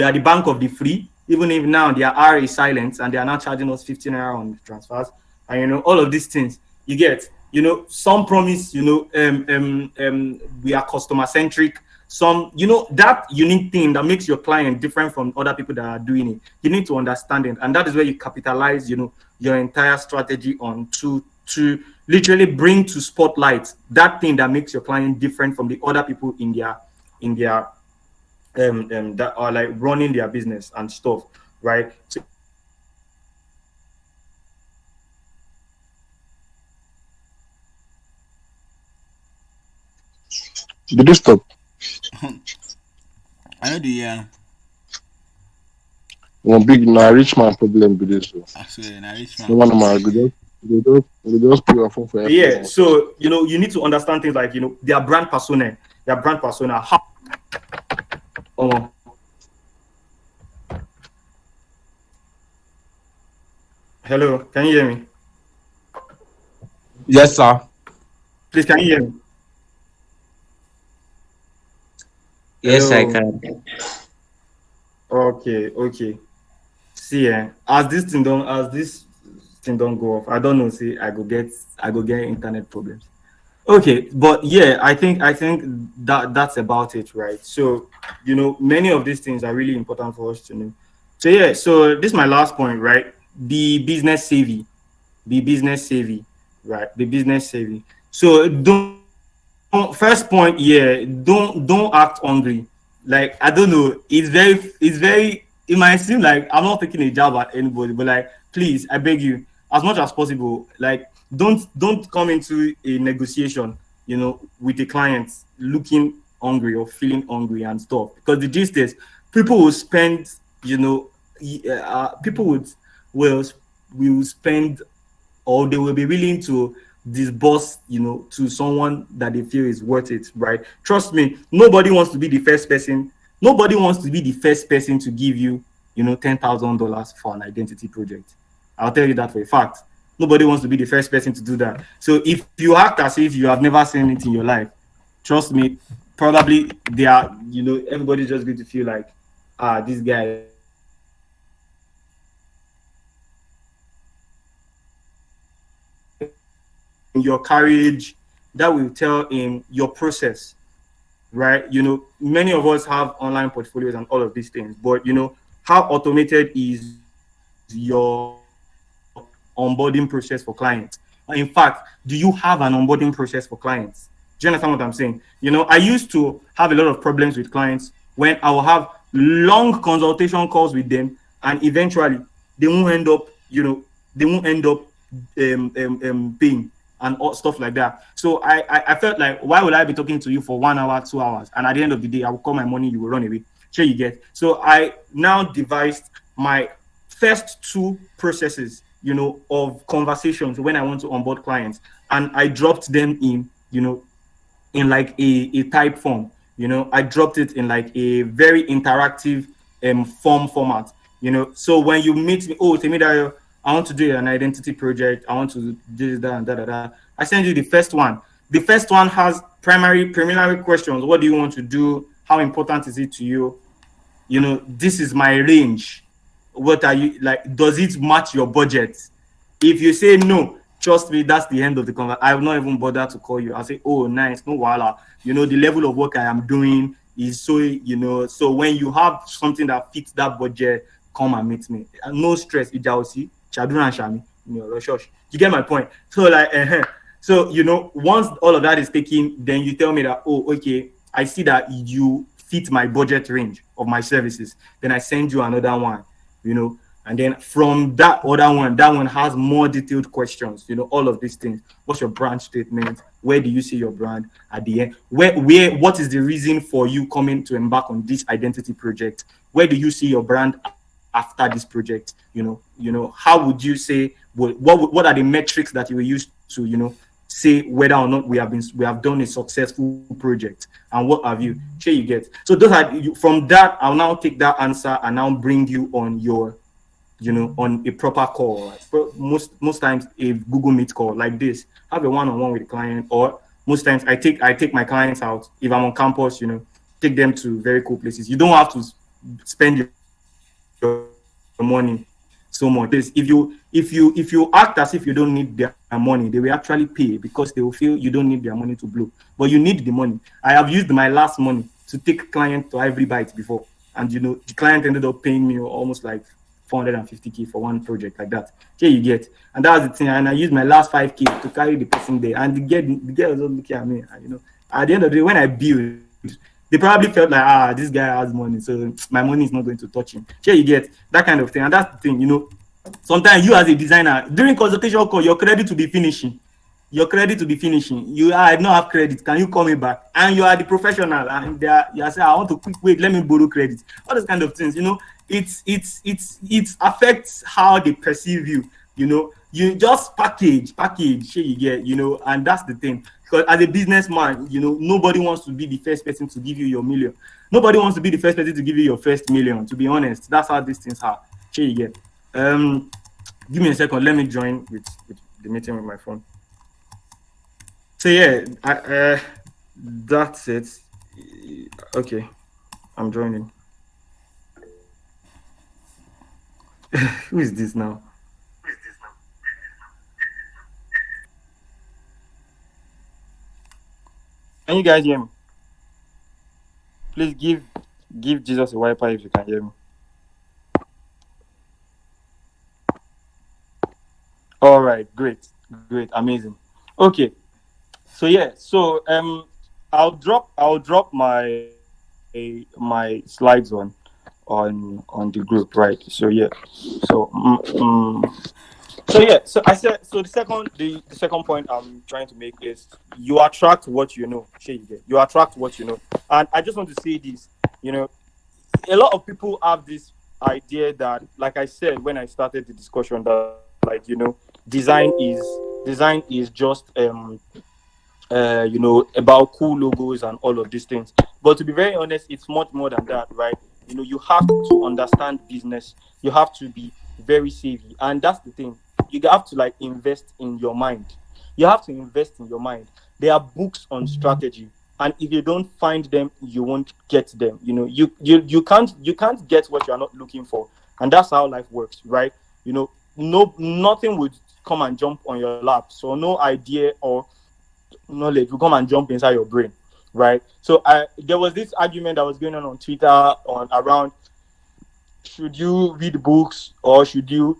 are the bank of the free. Even if now their R is silent and they are now charging us 15 naira on transfers, and all of these things you get. Some promise, we are customer centric. Some, that unique thing that makes your client different from other people that are doing it. You need to understand it, and that is where you capitalize, your entire strategy on to literally bring to spotlight that thing that makes your client different from the other people in their that are like running their business and stuff, right? So Did you stop? I know the One big rich man problem with this. I swear, na rich No man one of my problem. good. They just put your phone for airplane yeah, mode. so you need to understand things like their brand persona, how oh, hello, can you hear me? Yes, sir. Please, can you hear me? Yes, I Hello. can. Okay. See, as this thing don't go off, I don't know. See, I go get internet problems. Okay, but yeah, I think that's about it, right? So, many of these things are really important for us to know. So yeah, so this is my last point, right? Be business savvy. Be business savvy, right? Be business savvy. So first point, yeah, don't act hungry. Like, I don't know, it's very it might seem like I'm not taking a jab at anybody, but like, please, I beg you, as much as possible, like, don't come into a negotiation, with a client looking hungry or feeling hungry and stuff. Because the gist is, people will spend, people will will spend, or they will be willing to disburse, to someone that they feel is worth it, right? Trust me, nobody wants to be the first person. Nobody wants to be the first person to give you, $10,000 for an identity project. I'll tell you that for a fact. Nobody wants to be the first person to do that. So if you act as if you have never seen it in your life, trust me, probably they are, everybody's just going to feel like, this guy is not serious. But in your courage, that will tell in your process, right? Many of us have online portfolios and all of these things, but how automated is your onboarding process for clients? In fact, do you have an onboarding process for clients? Do you understand what I'm saying? I used to have a lot of problems with clients when I will have long consultation calls with them, and eventually they won't end up, they won't end up paying and all stuff like that. So I felt like, why would I be talking to you for 1 hour, 2 hours, and at the end of the day, I will call my money, you will run away. Sure, you get. So I now devised my first two processes, of conversations when I want to onboard clients, and I dropped them in like a type form. I dropped it in like a very interactive form format. So when you meet me, oh, Temidayo, I want to do an identity project. I want to do that and da. I send you the first one. The first one has preliminary questions. What do you want to do? How important is it to you? This is my range. What are you like? Does it match your budget? If you say no, trust me, that's the end of the conversation. I will not even bother to call you. I'll say, oh, nice, no wala. The level of work I am doing is so, so when you have something that fits that budget, come and meet me. No stress, Ijausi, Chaduna and Shami, Rushosh. You get my point? So, like, so, once all of that is taken, then you tell me that, oh, okay, I see that you fit my budget range of my services. Then I send you another one, and then from that one has more detailed questions, all of these things. What's your brand statement? Where do you see your brand at the end? What is the reason for you coming to embark on this identity project? Where do you see your brand after this project? How would you say, what are the metrics that you will use to, say whether or not we have done a successful project, and what have you? Sure, you get. So those are from that. I'll now take that answer and now bring you on your, on a proper call. Like, most times a Google Meet call like this. Have a one-on-one with the client, or most times I take my clients out if I'm on campus. Take them to very cool places. You don't have to spend your money so much. If you act as if you don't need their money, they will actually pay because they will feel you don't need their money to blow. But you need the money. I have used my last money to take client to every bite before, and the client ended up paying me almost like 450K for one project like that. Here you get, and that's the thing. And I used my last 5K to carry the person there, and the girl was just looking at me. And, at the end of the day, when I build, they probably felt like, this guy has money, so my money is not going to touch him. Here you get that kind of thing, and that's the thing. Sometimes you as a designer during consultation call, your credit will be finishing. I don't have credit. Can you call me back? And you are the professional, and you are saying, I want to quick wait. Let me borrow credit. All those kind of things. It affects how they perceive you. You just package. Sure you get. And that's the thing. Because as a businessman, nobody wants to be the first person to give you your million. Nobody wants to be the first person to give you your first million. To be honest, that's how these things are. Sure you get. Give me a second. Let me join with the meeting with my phone. So yeah, that's it. Okay. I'm joining. Who is this now? Can you guys hear me? Please give Jesus a wiper if you can hear me. All right, great, amazing. Okay, so yeah, so I'll drop my slides on the group, right? So yeah, so so yeah, so I said so the second point I'm trying to make is you attract what you know. Sure, you get you attract what you know, and I just want to say this. You know, a lot of people have this idea that, like I said when I started the discussion, that design is design is just about cool logos and all of these things. But to be very honest, it's much more than that, right? You have to understand business. You have to be very savvy, and that's the thing. You have to like invest in your mind. You have to invest in your mind. There are books on strategy, and if you don't find them, you won't get them. You can't get what you are not looking for, and that's how life works, right? No, nothing would come and jump on your lap. So no idea or knowledge will come and jump inside your brain, right? So there was this argument that was going on Twitter on around, should you read books or should you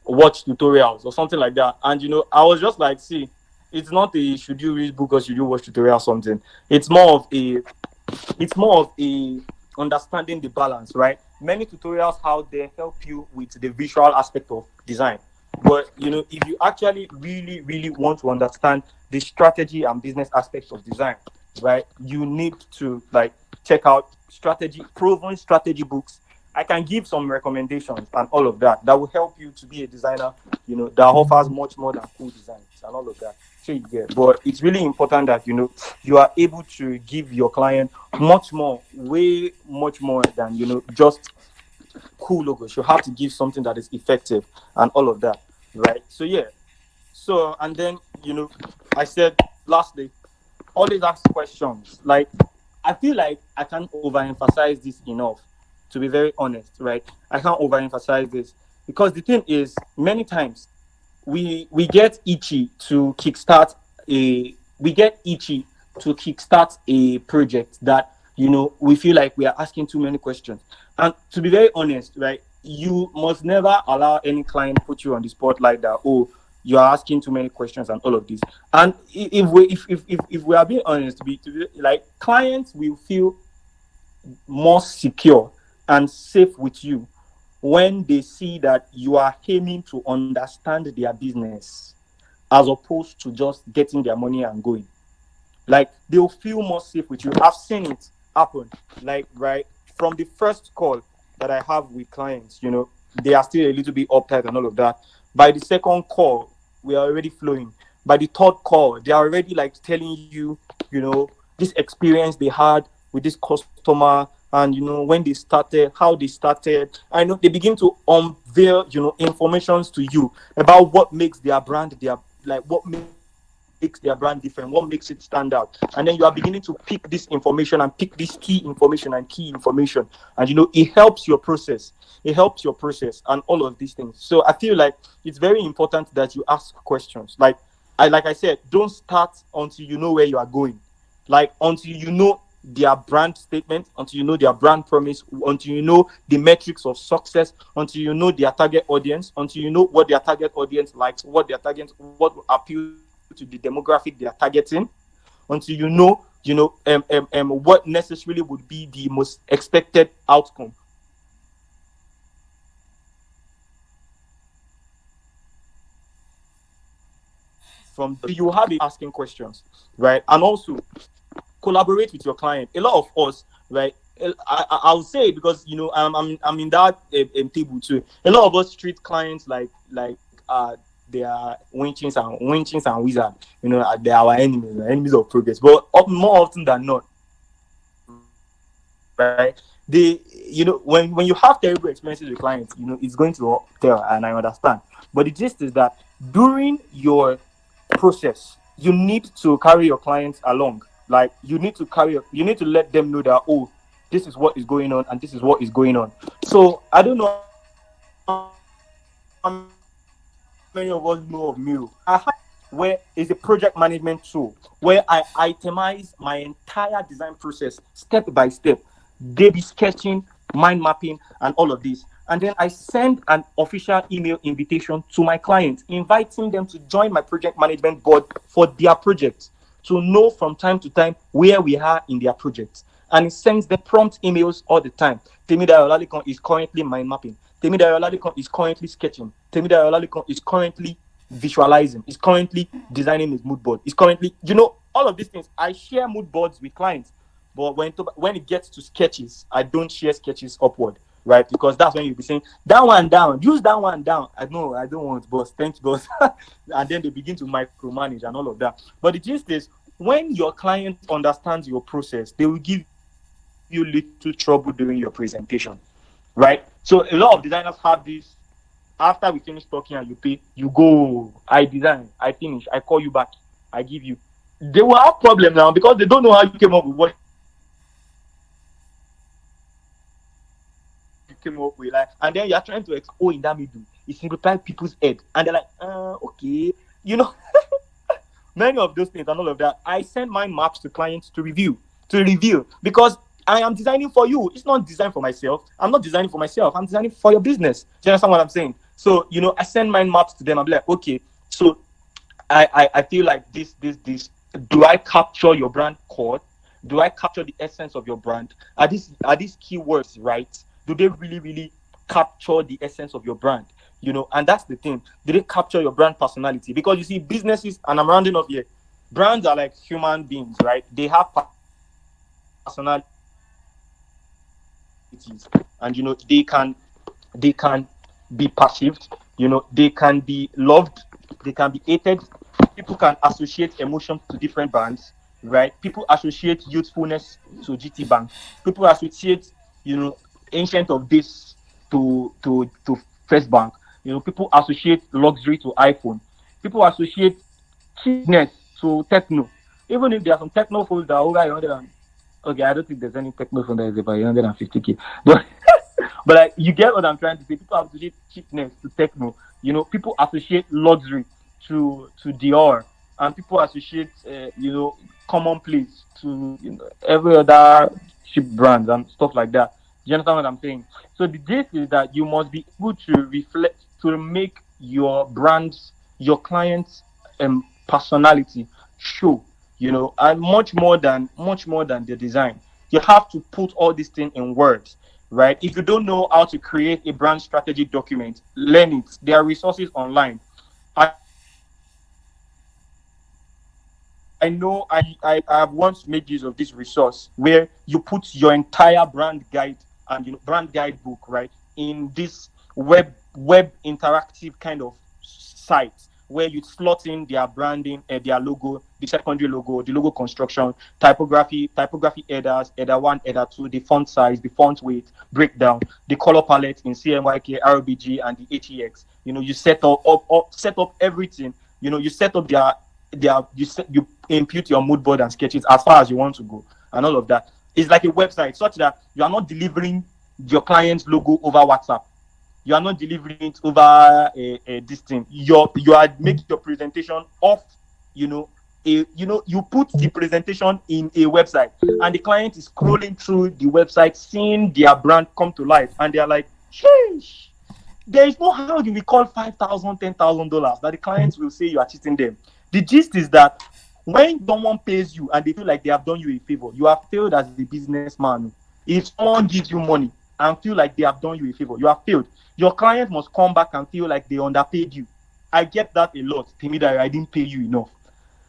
watch tutorials or something like that. And I was just like, see, it's not a should you read book or should you watch tutorial something. It's more of a understanding the balance, right? Many tutorials out there help you with the visual aspect of design. But if you actually really, really want to understand the strategy and business aspects of design, right, you need to like check out proven strategy books. I can give some recommendations and all of that will help you to be a designer, that offers much more than cool designs and all of that. So you get, but it's really important that you are able to give your client much more, way much more than just cool logos. You have to give something that is effective and all of that, right? So yeah. So and then I said lastly, always ask questions. Like I feel like I can't overemphasize this enough. To be very honest, right? I can't overemphasize this because the thing is, many times we get itchy to kickstart we get itchy to kickstart a project that we feel like we are asking too many questions. And to be very honest, right, you must never allow any client put you on the spot like that. Oh, you are asking too many questions and all of this. And if we are being honest, to be like, clients will feel more secure and safe with you when they see that you are aiming to understand their business as opposed to just getting their money and going. Like they'll feel more safe with you. I've seen it happen. Like right from the first call that I have with clients, they are still a little bit uptight and all of that. By the second call, we are already flowing. By the third call, they are already like telling you, this experience they had with this customer, and when they started, how they started. I know they begin to unveil, informations to you about what makes their brand what makes their brand different, what makes it stand out. And then you are beginning to pick this information and pick this key information. And it helps your process. It helps your process and all of these things. So I feel like it's very important that you ask questions. Like I said, don't start until you know where you are going. Like until you know their brand statement, until you know their brand promise, until you know the metrics of success, until you know their target audience, until you know what their target audience likes, what will appeal to the demographic they are targeting, until what necessarily would be the most expected outcome from the business aspect. You have a asking questions, right? And also collaborate with your client. A lot of us, right? I'll say it because I'm in that table too. A lot of us treat clients like they are winchins and wizards. They are our enemies, enemies of progress. But more often than not, right? When you have terrible experiences with clients, it's going to tell, and I understand. But the gist is that during your process, you need to carry your clients along. Like you need to let them know that, oh, this is what is going on, and this is what is going on. So I don't know how many of us know of Miro. I have where is a project management tool where I itemize my entire design process step by step, day be sketching, mind mapping, and all of this. And then I send an official email invitation to my clients, inviting them to join my project management board for their project, to know from time to time where we are in their project. And it sends them prompt emails all the time. Temidayo Olalekan is currently mind mapping. Temidayo Olalekan is currently sketching. Temidayo Olalekan is currently visualizing. Is currently designing his mood board. Is currently, all of these things. I share mood boards with clients, but when it gets to sketches, I don't share sketches upward, right? Because that's when you'll be saying that one down, use that one down. I know I don't want boss, thanks boss, and then they begin to micromanage and all of that. But the gist is, when your client understands your process, they will give you little trouble during your presentation, right? So a lot of designers have this. After we finish talking and you pay, you go. I design, I finish, I call you back, I give you. They will have problem now because they don't know how you came up with what you came up with, like, and then you're trying to explain, oh, in that middle, it simplified people's head, and they're like, okay, many of those things and all of that. I send my maps to clients to review, because I am designing for you. It's not designed for myself. I'm not designing for myself. I'm designing for your business. Do you understand what I'm saying? So, I send my maps to them. I'm like, okay, so I feel like this. Do I capture your brand core? Do I capture the essence of your brand? Are these keywords right? Do they really capture the essence of your brand? And that's the thing. Do they capture your brand personality? Because you see, businesses, and I'm rounding off here, brands are like human beings, right? They have personalities, and they can be perceived, they can be loved, they can be hated. People can associate emotions to different brands, right? People associate youthfulness to GT Bank. People associate, ancient of this to First Bank. People associate luxury to iPhone. People associate cheapness to techno. Even if there are some techno phones that are over 100 and, okay, I don't think there's any techno phone that is about 150K. But but like, you get what I'm trying to say. People associate cheapness to techno. People associate luxury to Dior, and people associate commonplace to every other cheap brands and stuff like that. Do you understand what I'm saying? So the gist is that you must be able to reflect, to make your brands, your clients' personality show. And much more than the design. You have to put all these things in words, right? If you don't know how to create a brand strategy document, learn it. There are resources online. I know I have once made use of this resource where you put your entire brand guide and brand guidebook, right, in this web interactive kind of site, where you slot in their branding, their logo, the secondary logo, the logo construction, typography headers, header one, header two, the font size, the font weight, breakdown, the color palette in CMYK, RBG, and the HEX. You set up everything. You set up you impute your mood board and sketches as far as you want to go, and all of that. It's like a website, such that you are not delivering your client's logo over WhatsApp. You are not delivering it over this thing. You are making your presentation off. You put the presentation in a website, and the client is scrolling through the website, seeing their brand come to life, and they are like, sheesh. There is no how you will call $5,000, $10,000 that the clients will say you are cheating them. The gist is that when someone pays you and they feel like they have done you a favor, you have failed as a businessman. If someone gives you money and feel like they have done you a favor, you have failed. Your client must come back and feel like they underpaid you. I get that a lot. Temidayo, I didn't pay you enough.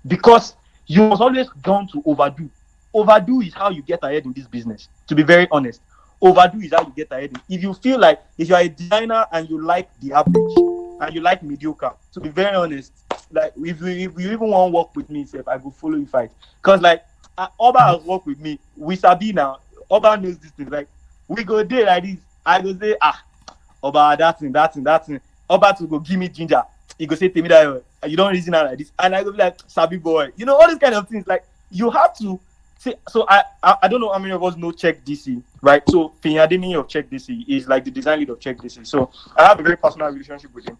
Because you must always gone to overdo. Overdo is how you get ahead in this business, to be very honest. Overdo is how you get ahead. If you feel like, if you're a designer and you like the average and you like mediocre, to be very honest, like, if you even want to work with me, Seth, I will follow you fight. Because, like, Oba has worked with me. We sabi now. Oba knows this thing. Like, we go there like this. I go say, Oba, that thing. Oba to go give me ginger. He go say, Temidayo, you don't reason out like this. And I go be like, Sabi boy. All these kind of things. Like, you have to See, so I don't know how many of us know Check DC, right? So Finyadini of Check DC is like the design lead of Check DC. So I have a very personal relationship with him.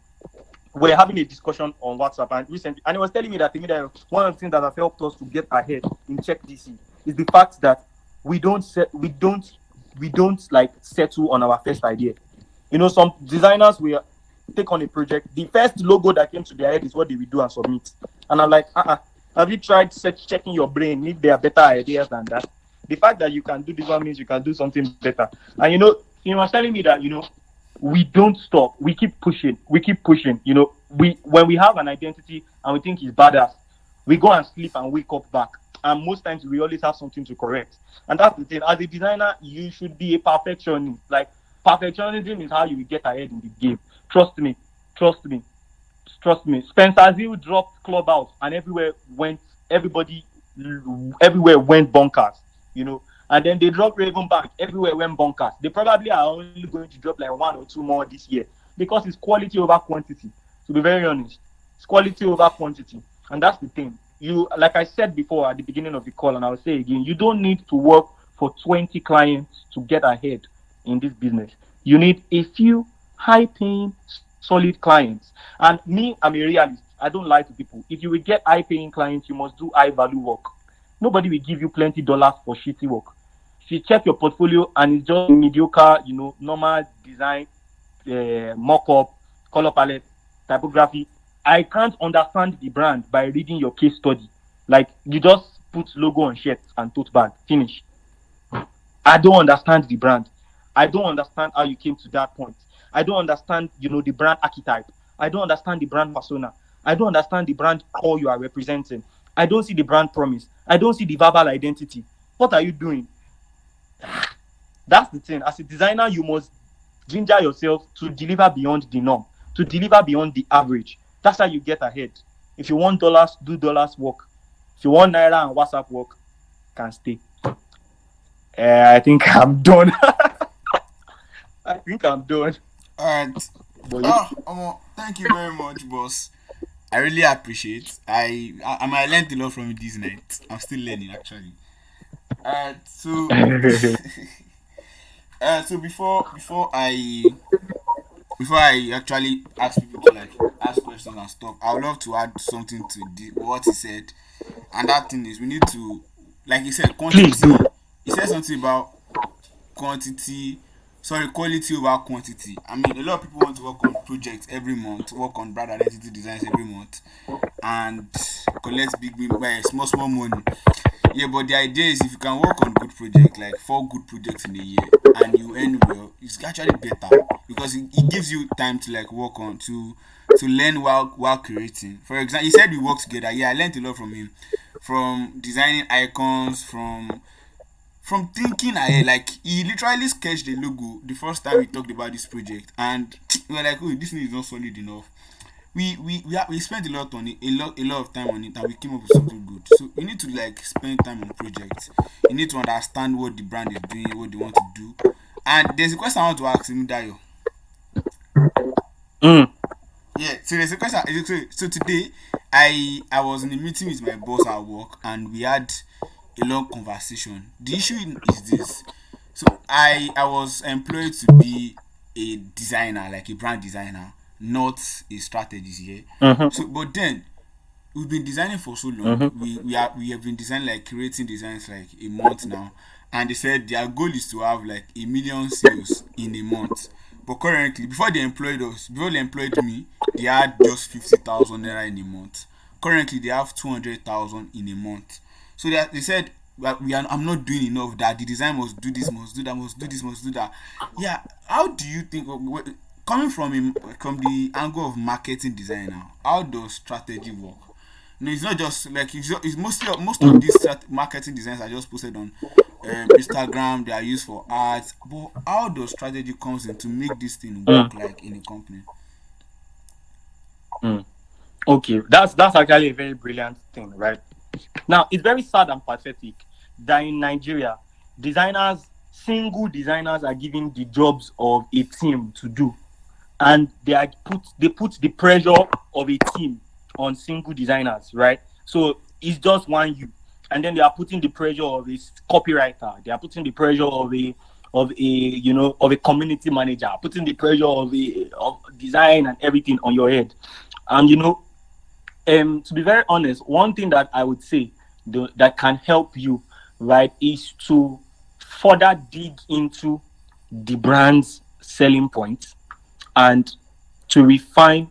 We're having a discussion on WhatsApp and recently, and he was telling me that one of the things that have helped us to get ahead in Check DC is the fact that we don't set, we don't like settle on our first idea. You know, some designers will take on a project. The first logo that came to their head is what they will do and submit. And I'm like, have you tried checking your brain if there are better ideas than that? The fact that you can do this one means you can do something better. And he was telling me that we don't stop. We keep pushing. We keep pushing. When we have an identity and we think it's badass, we go and sleep and wake up back. And most times we always have something to correct. And that's the thing. As a designer, you should be a perfectionist. Like perfectionism is how you will get ahead in the game. Trust me. Trust me. Trust me. Spencer Hill dropped Clubhouse and everywhere went bonkers. And then they dropped Raven Bank, everywhere went bonkers. They probably are only going to drop like one or two more this year because it's quality over quantity. To be very honest, it's quality over quantity, and that's the thing. Like I said before at the beginning of the call, and I'll say again, you don't need to work for 20 clients to get ahead in this business. You need a few high-paying, solid clients. And me, I'm a realist. I don't lie to people. If you will get high-paying clients, you must do high-value work. Nobody will give you plenty dollars for shitty work. If you check your portfolio and it's just mediocre, normal design, mock-up, color palette, typography, I can't understand the brand by reading your case study. Like, you just put logo on shirt and tote bag, finish. I don't understand the brand. I don't understand how you came to that point. I don't understand, the brand archetype. I don't understand the brand persona. I don't understand the brand core you are representing. I don't see the brand promise. I don't see the verbal identity. What are you doing? That's the thing. As a designer, you must ginger yourself to deliver beyond the norm, to deliver beyond the average. That's how you get ahead. If you want dollars, do dollars work. If you want Naira and WhatsApp work, can stay. I think I'm done. I think I'm done. All right. Thank you very much, boss. I really appreciate. I learned a lot from you this night. I'm still learning actually. So so before I actually ask people to like ask questions and stuff, I would love to add something to what he said, and that thing is we need to, like he said, quantity. He said something about quality over quantity. I mean, a lot of people want to work on projects every month, work on brand identity designs every month, and collect big small money. Yeah, but the idea is if you can work on good projects, like 4 good projects in a year, and you earn well, it's actually better because it gives you time to like work on to learn while creating. For example, he said we work together. Yeah, I learned a lot from him, from designing icons, from thinking ahead. Like he literally sketched the logo the first time we talked about this project, and we were like, oh, this thing is not solid enough. We spent a lot on it, a lot of time on it, and we came up with something good. So you need to like spend time on projects. You need to understand what the brand is doing, what they want to do. And there's a question I want to ask Temidayo. Yeah, so there's a question. So today, I was in a meeting with my boss at work, and we had a long conversation. The issue is this. So I was employed to be a designer, like a brand designer, not a strategist here. So, but then we've been designing for so long. We have been designing, like creating designs like a month now, and they said their goal is to have like 1 million sales in a month. But currently, before they employed me, they had just 50,000 naira in a month. Currently, they have 200,000 in a month. So they said, I'm not doing enough. That the design must do this, must do that, must do this, must do that. Yeah, how do you think, coming from the angle of marketing designer, how does strategy work? No, it's not just like it's most of these marketing designs are just posted on Instagram. They are used for ads. But how does strategy comes in to make this thing work like in a company? Okay, that's actually a very brilliant thing, right? Now it's very sad and pathetic that in Nigeria, single designers are given the jobs of a team to do, and they put the pressure of a team on single designers, right? So it's just one you. and then they are putting the pressure of a copywriter, they are putting the pressure of a of a community manager, putting the pressure of design and everything on your head. And to be very honest, one thing that I would say that can help you, right, is to further dig into the brand's selling points and to refine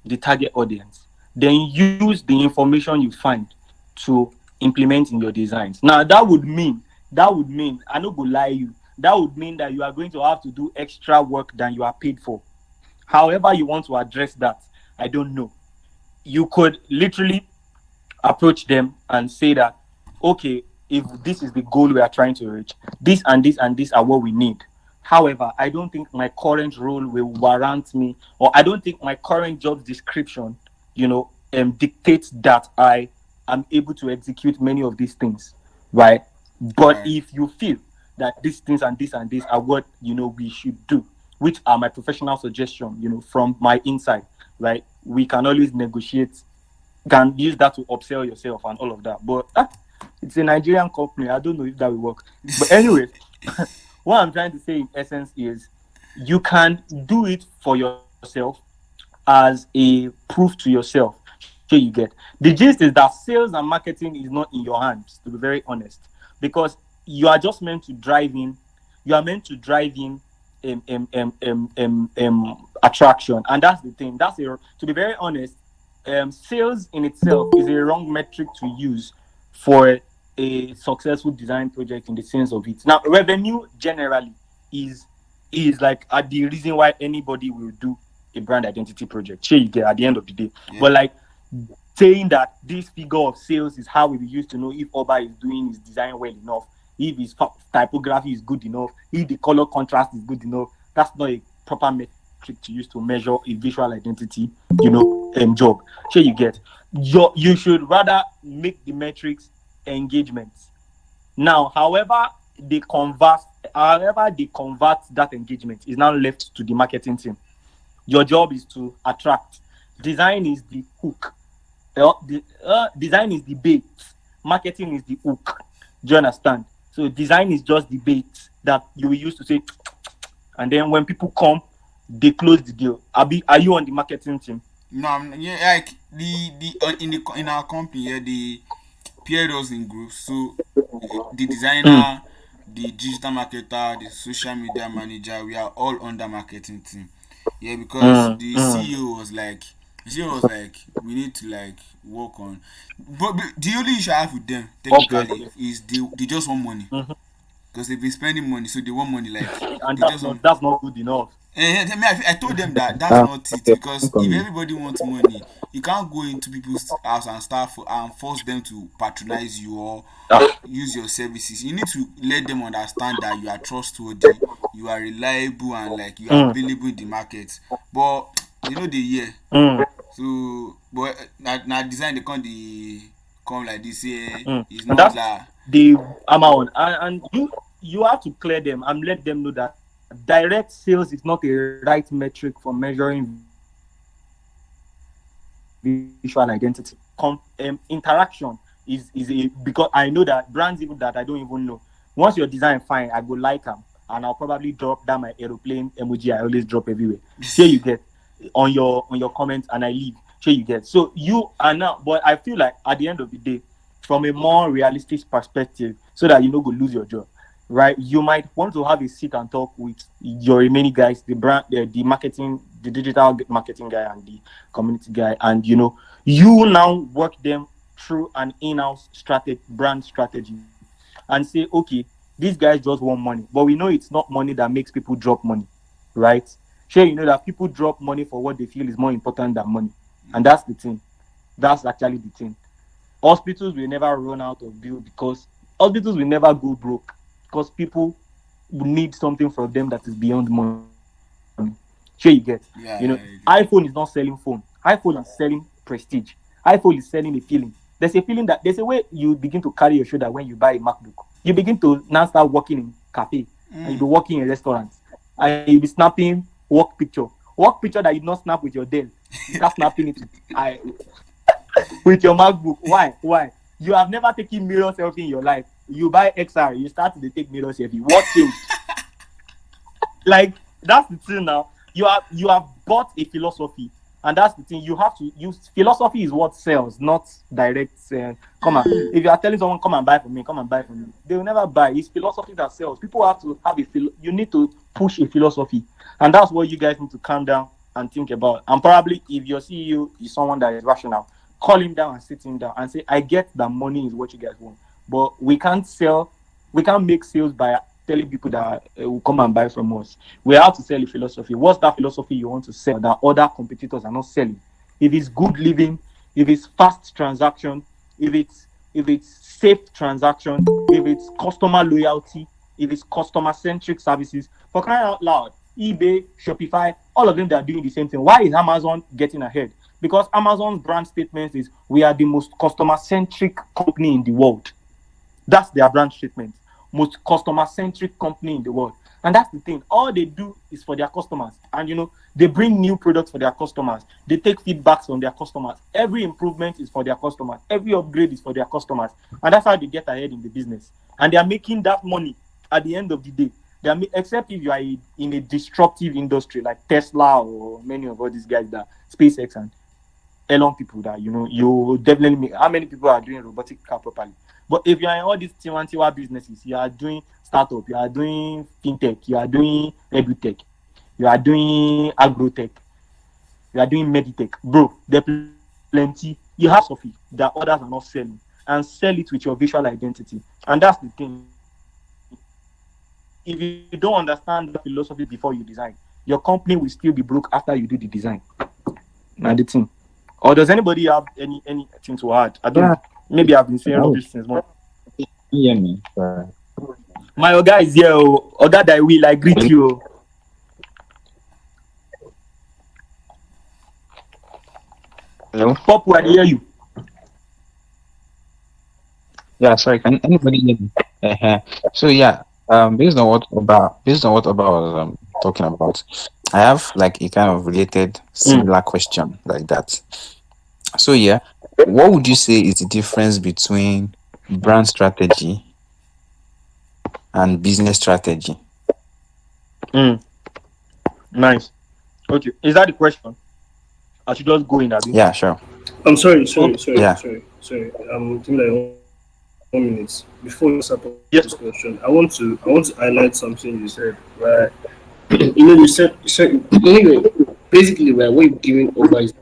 the target audience. Then use the information you find to implement in your designs. Now that would mean I no go lie you. That would mean that you are going to have to do extra work than you are paid for. However, you want to address that, I don't know. You could literally approach them and say that, okay, if this is the goal we are trying to reach, this and this and this are what we need. However, I don't think my current role will warrant me, or I don't think my current job description, dictates that I am able to execute many of these things, right? But Alright. if you feel that these things and this and this are what we should do, which are my professional suggestion, from my inside, right? We can always negotiate, can use that to upsell yourself and all of that. But it's a Nigerian company. I don't know if that will work. But anyway, what I'm trying to say in essence is you can do it for yourself as a proof to yourself. So you get the gist is that sales and marketing is not in your hands, to be very honest, because you are just meant to drive in. You are meant to drive in attraction, and that's the thing. To be very honest, sales in itself is a wrong metric to use for a successful design project in the sense of it. Now, revenue generally is is like the reason why anybody will do a brand identity project. Sure, you get at the end of the day, Yeah. but like saying that this figure of sales is how we used to know if Oba is doing his design well enough, if his typography is good enough, if the color contrast is good enough. That's not a proper metric to use to measure a visual identity, job. Sure, you get. You should rather make the metrics engagements. Now, however they convert that engagement is now left to the marketing team. Your job is to attract. Design is the hook. Design is the bait. Marketing is the hook. Do you understand? So design is just the bait that you will use to say, and then when people come, they close the deal. Are you on the marketing team? No, yeah, like in our company, yeah, they paired us in groups. So the Mm, designer, the digital marketer, the social media manager, we are all under marketing team. Yeah, because mm, the mm. CEO was like, we need to like work on. But the only issue I have with them technically Obviously. is they just want money Mhm. because they've been spending money, so they want money. Like And they just want. that's not good enough. I mean, I told them that that's not it Okay, because if come. everybody wants money, you can't go into people's house and force them to patronize you or Ah, use your services. You need to let them understand that you are trustworthy, you are reliable, and like you are mm, available in the market. But they know the year, mm, so but now design they come like this. Say mm. it's And not that's like the amount. And you have to clear them and let them know that direct sales is not a right metric for measuring visual identity. Interaction is a because I know that brands even that I don't even know. Once your design fine, I go like them and I'll probably drop that my aeroplane emoji I always drop everywhere. Sure you get on your comments and I leave. Sure you get. So you are now, but I feel like at the end of the day, from a more realistic perspective, so that you know go lose your job, right? You might want to have a sit and talk with your remaining guys, the brand, the marketing, the digital marketing guy, and the community guy, and you now work them through an in-house strategy, brand strategy, and say, okay, these guys just want money, but we know it's not money that makes people drop money, right? Sure, you know that people drop money for what they feel is more important than money, and that's the thing. That's actually the thing. Hospitals will never run out of bill because hospitals will never go broke because people need something from them that is beyond money. Sure, you get. yeah, yeah, iPhone is not selling phone. iPhone is selling prestige. iPhone is selling a feeling. There's a way you begin to carry your shoulder when you buy a MacBook. You begin to now start working in cafe and you be working in restaurants and you be snapping work picture that you not snap with your Dell. You start snapping it with your MacBook. Why? Why? You have never taken mirror selfie in your life. You buy XR, you start to take mirror selfie. What changed? Like, that's the thing now. You have bought a philosophy, and that's the thing. You have to use philosophy is what sells, not direct. Come on, if you are telling someone come and buy from me, come and buy from me, they will never buy. It's philosophy that sells. People have to have you need to push a philosophy, and that's what you guys need to calm down and think about. And probably if your CEO is someone that is rational, call him down and sit him down and say, I get that money is what you guys want, but we can't make sales by telling people that will come and buy from us. We have to sell a philosophy. What's that philosophy you want to sell that other competitors are not selling? If it's good living, if it's fast transaction, if it's safe transaction, if it's customer loyalty, if it's customer centric services, for crying out loud, eBay, Shopify, all of them, they are doing the same thing. Why is Amazon getting ahead? Because Amazon's brand statement is we are the most customer centric company in the world. That's their brand statement. Most customer centric company in the world. And that's the thing. All they do is for their customers. And they bring new products for their customers. They take feedbacks from their customers. Every improvement is for their customers. Every upgrade is for their customers. And that's how they get ahead in the business. And they are making that money at the end of the day. Except if you are in a disruptive industry like Tesla or many of all these guys that SpaceX and Elon people that you definitely make. How many people are doing robotic car properly? But if you are in all these Tiwa businesses, you are doing startup, you are doing fintech, you are doing edutech, you are doing agrotech, you are doing meditech, bro. There are plenty. You have Sophie that others are not selling, and sell it with your visual identity. And that's the thing. If you don't understand the philosophy before you design, your company will still be broke after you do the design. Now the thing. Or does anybody have anything to add? I don't Yeah, know. Maybe I've been saying that was rubbish since morning. yeah, man. Sorry. My Oga is here. Oga that will I greet you. Hello. Pop, I hear you. Yeah, sorry. Can anybody hear me? So yeah, based on what Oba was talking about, I have like a kind of related similar question like that. So yeah, what would you say is the difference between brand strategy and business strategy? Mm. Nice. Okay. Is that the question? I should just go in, Abby. Yeah, sure. I'm sorry, Okay. Yeah. Temidayo, 1 minute before you start Yes. this question. I want to highlight something you said. Right, you said anyway. Basically, right, what you're giving over is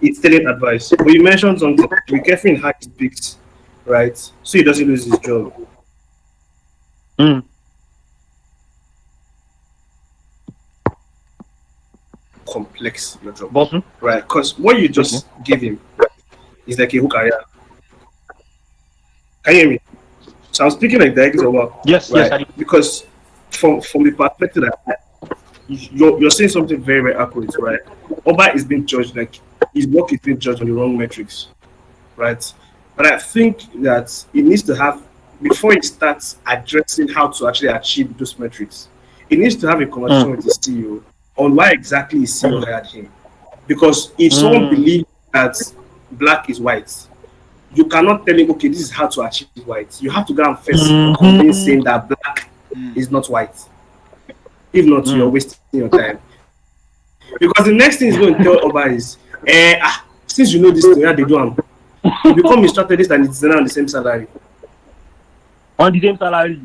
it's telling advice. But you mentioned something. Be careful in how he speaks, right? So he doesn't lose his job. Mm. Complex your job, Boston? right? Because what you Okay. just give him is like a hook area. Can you hear me? So I'm speaking like that over, Yes, I right? did. Because from the perspective that you're saying something very very accurate, right? Oba is being judged like his work is being judged on the wrong metrics, right? But I think that he needs to have before he starts addressing how to actually achieve those metrics, he needs to have a conversation Mm. with his CEO on why exactly his CEO Mm. hired him. Because if someone Mm. believes that black is white, you cannot tell him, okay, this is how to achieve white. You have to go and first convince Mm-hmm. him that black Mm. is not white. If not, you're Mm. wasting your time. Because the next thing he's going to tell Oba is, since you know this thing, how they do them, you become a strategist and it's now on the same salary. On the same salary.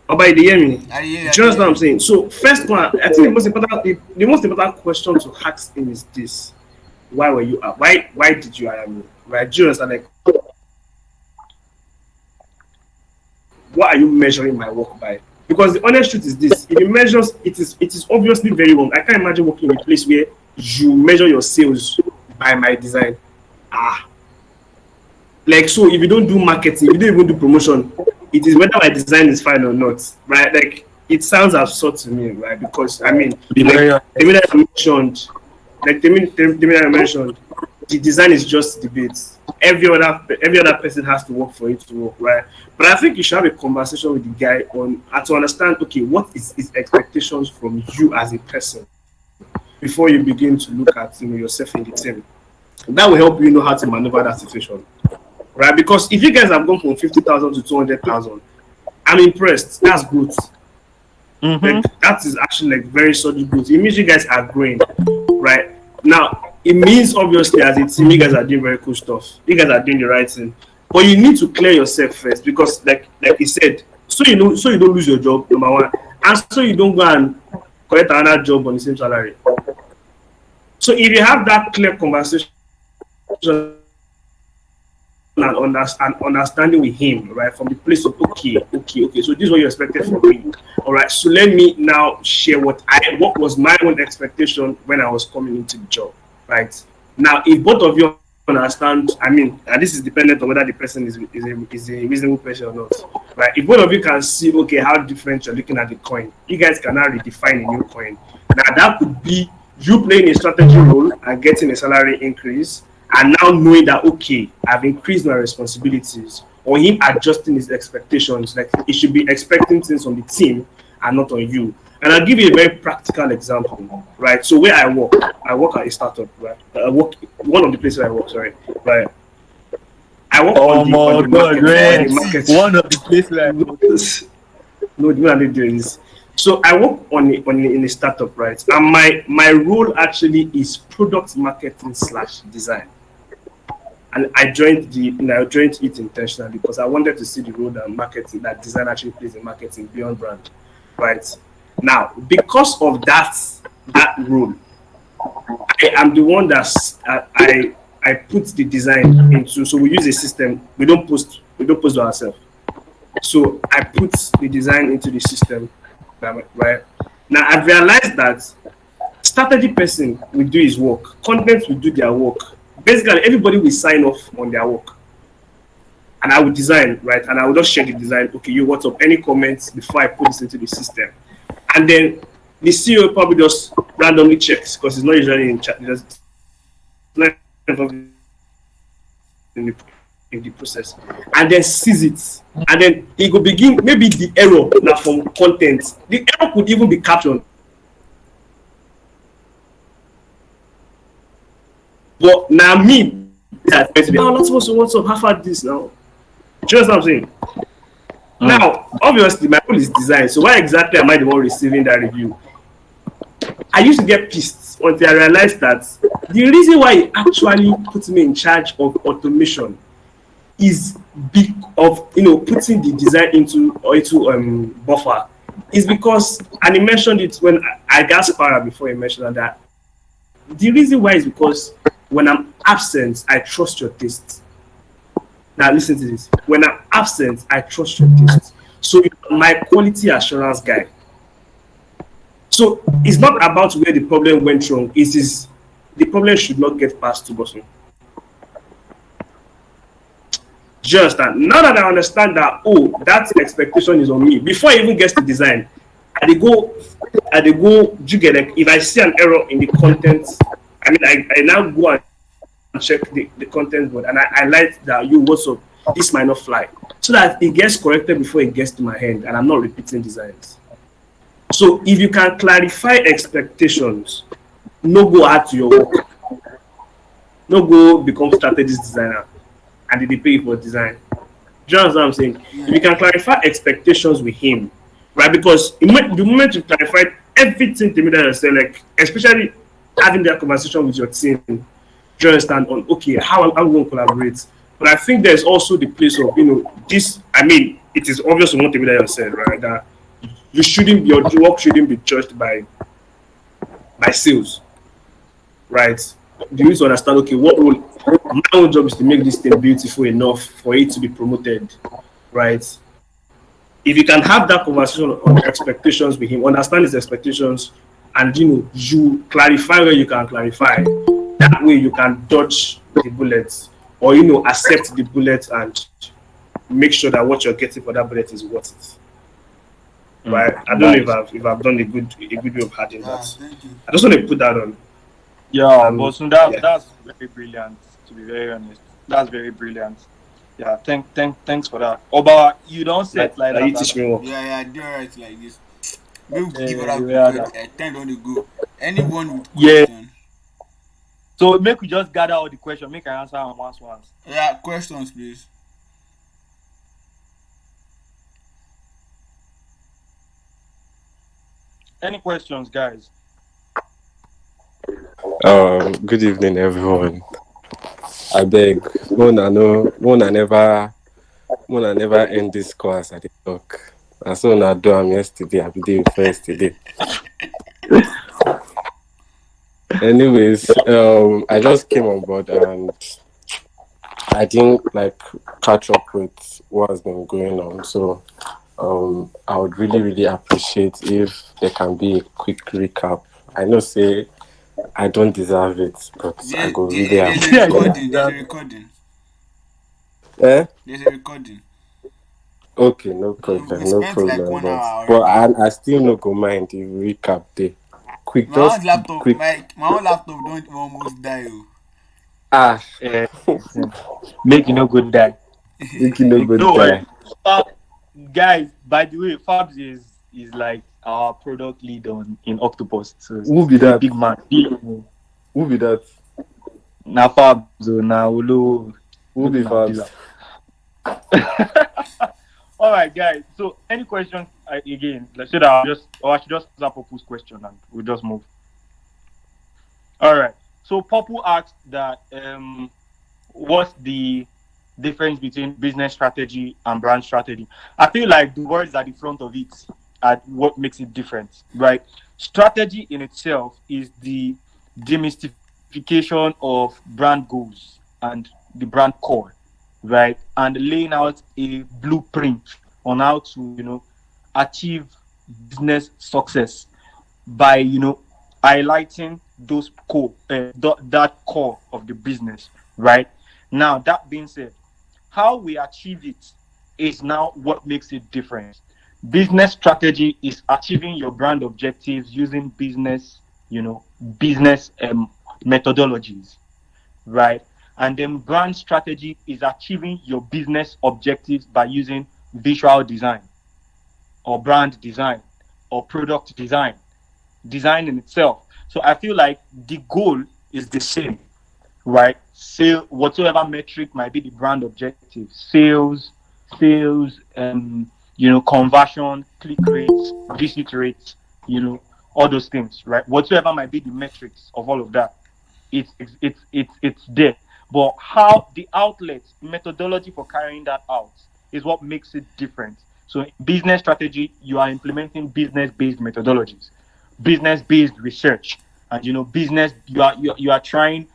Oba, you hear me? I hear you. Do you understand what I'm saying? So, first one, I think the most important question to ask him is this: why were you? Why did you hire me? Right? Do you understand? Like, what are you measuring my work by? Because the honest truth is this: if you measure, it is obviously very wrong. I can't imagine working in a place where you measure your sales by my design. Ah, like so, if you don't do marketing, if you don't even do promotion, it is whether my design is fine or not, right? Like it sounds absurd to me, right? Because I mean, To be very like Temidayo mentioned, Temidayo mentioned, the design is just debate. Every other person has to work for it to work, right? But I think you should have a conversation with the guy on and to understand, okay, what is his expectations from you as a person before you begin to look at yourself in the team. That will help you know how to maneuver that situation, right? Because if you guys have gone from 50,000 to 200,000, I'm impressed. That's good. Mm-hmm. Like that is actually like very solid growth. It means you guys are growing, right? Now it means obviously as a team, you guys are doing very cool stuff. You guys are doing the right thing, but you need to clear yourself first because, like you said, so you don't lose your job, number one, and so you don't go and collect another job on the same salary. So if you have that clear conversation and understanding with him, right, from the place of okay. So this is what you expected from me. All right. So let me now share what was my own expectation when I was coming into the job, right? Now, if both of you understand, I mean, and this is dependent on whether the person is a reasonable person or not, right? If both of you can see, okay, how different you're looking at the coin, you guys can now redefine a new coin. Now, that could be you playing a strategy role and getting a salary increase, and now knowing that okay, I've increased my responsibilities, or him adjusting his expectations, like he should be expecting things on the team and not on you. And I'll give you a very practical example, right? So where I work at a startup, right? I work one of the places I work, sorry, right? I work Oh my on the god, market on the man. market. One of the places where I work. No, the way I do is so I work in a startup, right? And my role actually is product marketing slash design. And I joined it intentionally because I wanted to see the role that marketing, that design actually plays in marketing beyond brand, right? Now, because of that role, I am the one I put the design into. So we use a system. We don't post to ourselves. So I put the design into the system, right? Now I've realized that strategy person will do his work, content will do their work. Basically, everybody will sign off on their work, and I will design, right? And I will just share the design. Okay, you what's up? Any comments before I put this into the system, and then the CEO probably just randomly checks because it's not usually in chat. It's not involved in the process, and then sees it, and then he will begin maybe the error now from content. The error could even be captioned. But now me, that oh, not supposed to what's up, how far this now? Do you know what I'm saying? Now, obviously, my role is design. So why exactly am I the one receiving that review? I used to get pissed until I realized that the reason why he actually put me in charge of automation is big of putting the design into buffer is because, and he mentioned it when I got Spara before he mentioned that the reason why is because when I'm absent, I trust your taste. Now listen to this. When I'm absent, I trust your taste. So you're my quality assurance guy. So it's not about where the problem went wrong. It is the problem should not get passed to Boston. Just that now that I understand that, oh, that expectation is on me. Before I even get to design, I go, do you get it? If I see an error in the content, I mean, I now go and check the content board and I like that what's up, this might not fly. So that it gets corrected before it gets to my hand and I'm not repeating designs. So if you can clarify expectations, no go add to your work. No go become strategist designer and they pay you for design. Do you understand what I'm saying? If you can clarify expectations with him, right? Because the moment you clarify everything Temidayo said, like especially having that conversation with your team, do you understand on okay, how I'm going to collaborate. But I think there's also the place of this. I mean, it is obvious from what Temidayo said, right? That your work shouldn't be judged by sales, right? You need to understand, okay, what role my own job is to make this thing beautiful enough for it to be promoted, right? If you can have that conversation on expectations with him, understand his expectations, and you clarify where you can clarify. That way you can dodge the bullets, or accept the bullet and make sure that what you're getting for that bullet is worth it. Right? I don't know if I've done a good way of adding that. I just want to put that on. Yeah, but so that's very brilliant. To be very honest, that's very brilliant. Yeah, thanks for that. Oba, you don't say it like that. You teach me more. Yeah, do it like this. Maybe give it yeah, up. 10 on the go. Anyone with Yeah. question? So make we just gather all the questions, make I answer am once. Yeah, questions, please. Any questions, guys? Good evening, everyone. I beg, Mona no, Mona never end this course at the talk. I saw na do am yesterday. I be day before yesterday. Anyways, I just came on board and I didn't like catch up with what has been going on. So, I would really appreciate if there can be a quick recap. I know, say I don't deserve it, but I go really There's a Yeah, you appreciate. don't recording. There's a deserve it. recording. Eh? There's a recording. Okay, no We problem, no spent like problem. 1 hour But already. I still no go mind if recap day. Quick, My own just laptop, quick. my own laptop don't almost die. Oh. Ah, Listen, make you no good die. make you no go No worry. die. Uh, guys, by the way, Fabs is like our product lead on in Octopus. So Who be he's a that? big man. Who be that? Na Fabs, na Olo. Who be Make una deal Fabs? am. All right, guys. So, any questions again? Let's say that I should just answer Popu's question and we'll just move. All right. So, Popu asked that what's the difference between business strategy and brand strategy? I feel like the words at the front of it are what makes it different, right? Strategy in itself is the demystification of brand goals and the brand core, right? And laying out a blueprint on how to, achieve business success by, highlighting those that core of the business, right? Now, that being said, how we achieve it is now what makes it different. Business strategy is achieving your brand objectives using business methodologies, right? And then brand strategy is achieving your business objectives by using visual design or brand design or product design in itself. So I feel like the goal is the same, right? Sale, whatsoever metric might be the brand objective, sales, conversion, click rates, visit rates, all those things, right? Whatsoever might be the metrics of all of that, it's there. But how the outlet methodology for carrying that out is what makes it different. So in business strategy, you are implementing business-based methodologies, business-based research, and business you are trying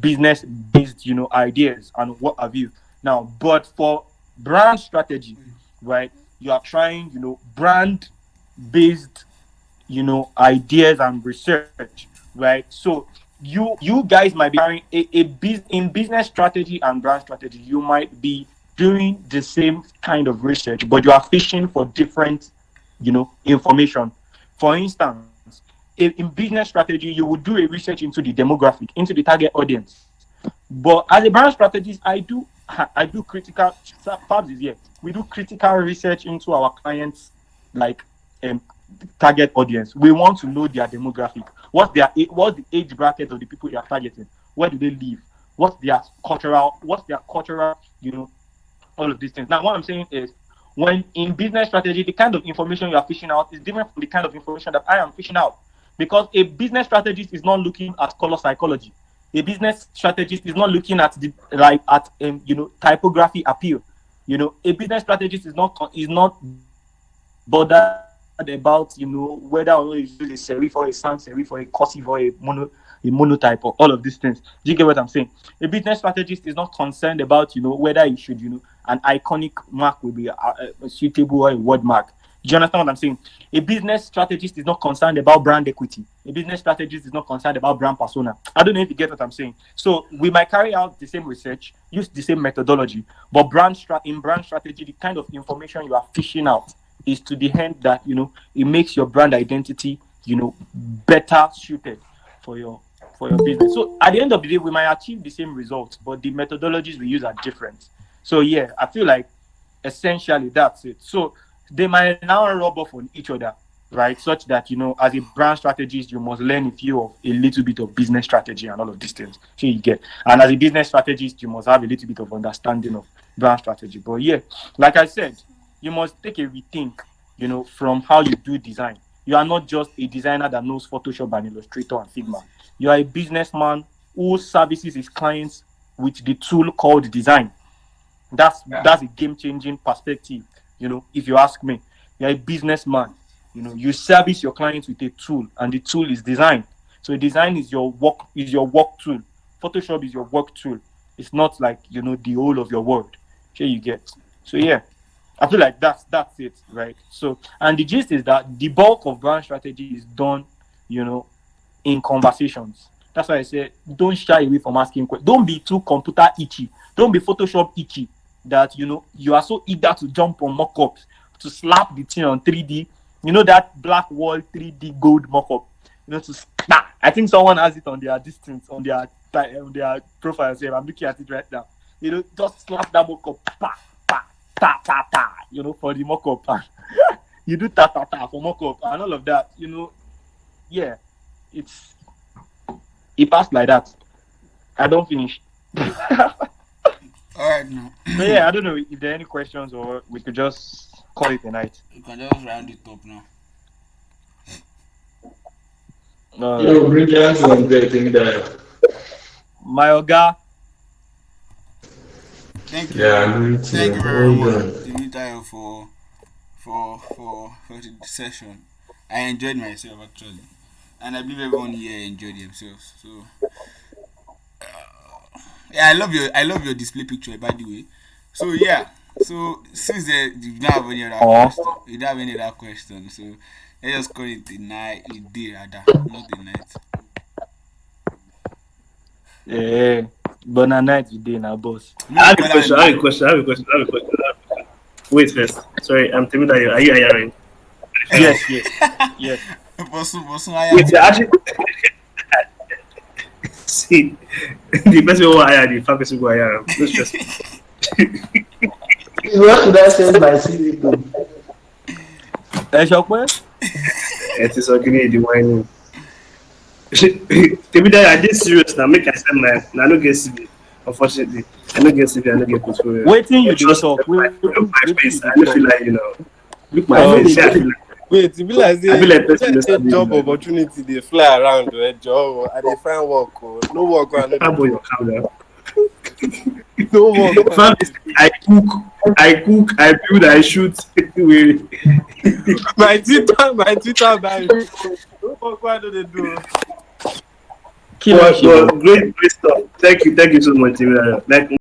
business-based ideas and what have you. Now, but for brand strategy, right, you are trying brand-based ideas and research, right? So you guys might be carrying in business strategy and brand strategy, you might be doing the same kind of research, but you are fishing for different information. For instance, in business strategy, you would do a research into the demographic, into the target audience. But as a brand strategist, I do critical. Fabs is here. We do critical research into our clients, like um, target audience. We want to know their demographic. What's the age bracket of the people you are targeting? Where do they live? What's their cultural, all of these things. Now, what I'm saying is, when in business strategy, the kind of information you are fishing out is different from the kind of information that I am fishing out. Because a business strategist is not looking at color psychology. A business strategist is not looking at typography appeal. A business strategist is not bothered about whether or not you use a serif or a sans serif or a cursive or a monotype or all of these things. Do you get what I'm saying? A business strategist is not concerned about whether you should an iconic mark will be suitable or a word mark. Do you understand what I'm saying? A business strategist is not concerned about brand equity. A business strategist is not concerned about brand persona. I don't know if you get what I'm saying. So we might carry out the same research, use the same methodology, but in brand strategy, the kind of information you are fishing out is to the end that it makes your brand identity better suited for your business. So at the end of the day, we might achieve the same results, but the methodologies we use are different. So yeah, I feel like essentially that's it. So they might now rub off on each other, right? Such that, as a brand strategist, you must learn a little bit of business strategy and all of these things. So you get, and as a business strategist, you must have a little bit of understanding of brand strategy. But yeah, like I said, you must take a rethink, from how you do design. You are not just a designer that knows Photoshop and Illustrator and Figma. You are a businessman who services his clients with the tool called design. That's a game-changing perspective, if you ask me. You're a businessman. You service your clients with a tool, and the tool is design. So design is your work tool. Photoshop is your work tool. It's not like, the whole of your world. Here you get. So yeah, I feel like that's it, right? So, and the gist is that the bulk of brand strategy is done, in conversations. That's why I say don't shy away from asking questions. Don't be too computer itchy. Don't be Photoshop itchy that you are so eager to jump on mock-ups, to slap the thing on 3D. That black wall 3D gold mock-up. I think someone has it on their distance, on their profile. So I'm looking at it right now. Just slap that mock-up, pa, pa, ta, ta, ta, for the mock-up. You do ta, ta, ta for mock-up and all of that. Yeah, it passed like that. I don't finish. All right, now. But yeah, I don't know if there are any questions, or we could just call it a night. You can just round it up now. Yo, brilliant one there, Temidayo. My Oga. Thank you. Yeah, I agree too. Thank you very Well much, done. Temidayo, for the session. I enjoyed myself actually, and I believe everyone here enjoyed themselves. So, yeah, I love your display picture, by the way. So yeah, so since you don't have any other question, so let's just call it a day rather, not a night. Yeah, but na night today, na boss. I have a question. Wait first. Sorry, I'm Temidayo. Are you hiring? Yes. Wait, actually, see, the person who hired the first person who hired. No stress. Where should I send my CV to? It is okay. The wine. Temidayo, I did serious now. Make I send my. I don't get CV. Unfortunately, I don't get CV. I don't get portfolio. Waiting you just talk. My face. I don't feel like Look my face. I feel like. Wait, it be like I feel like person say job opportunity they fly around job. I dey find work. No work. How about your camera? No work. I cook, I build, I shoot. my Twitter bio. No work. What do they do? Great stuff. Thank you so much, Temidayo. Like.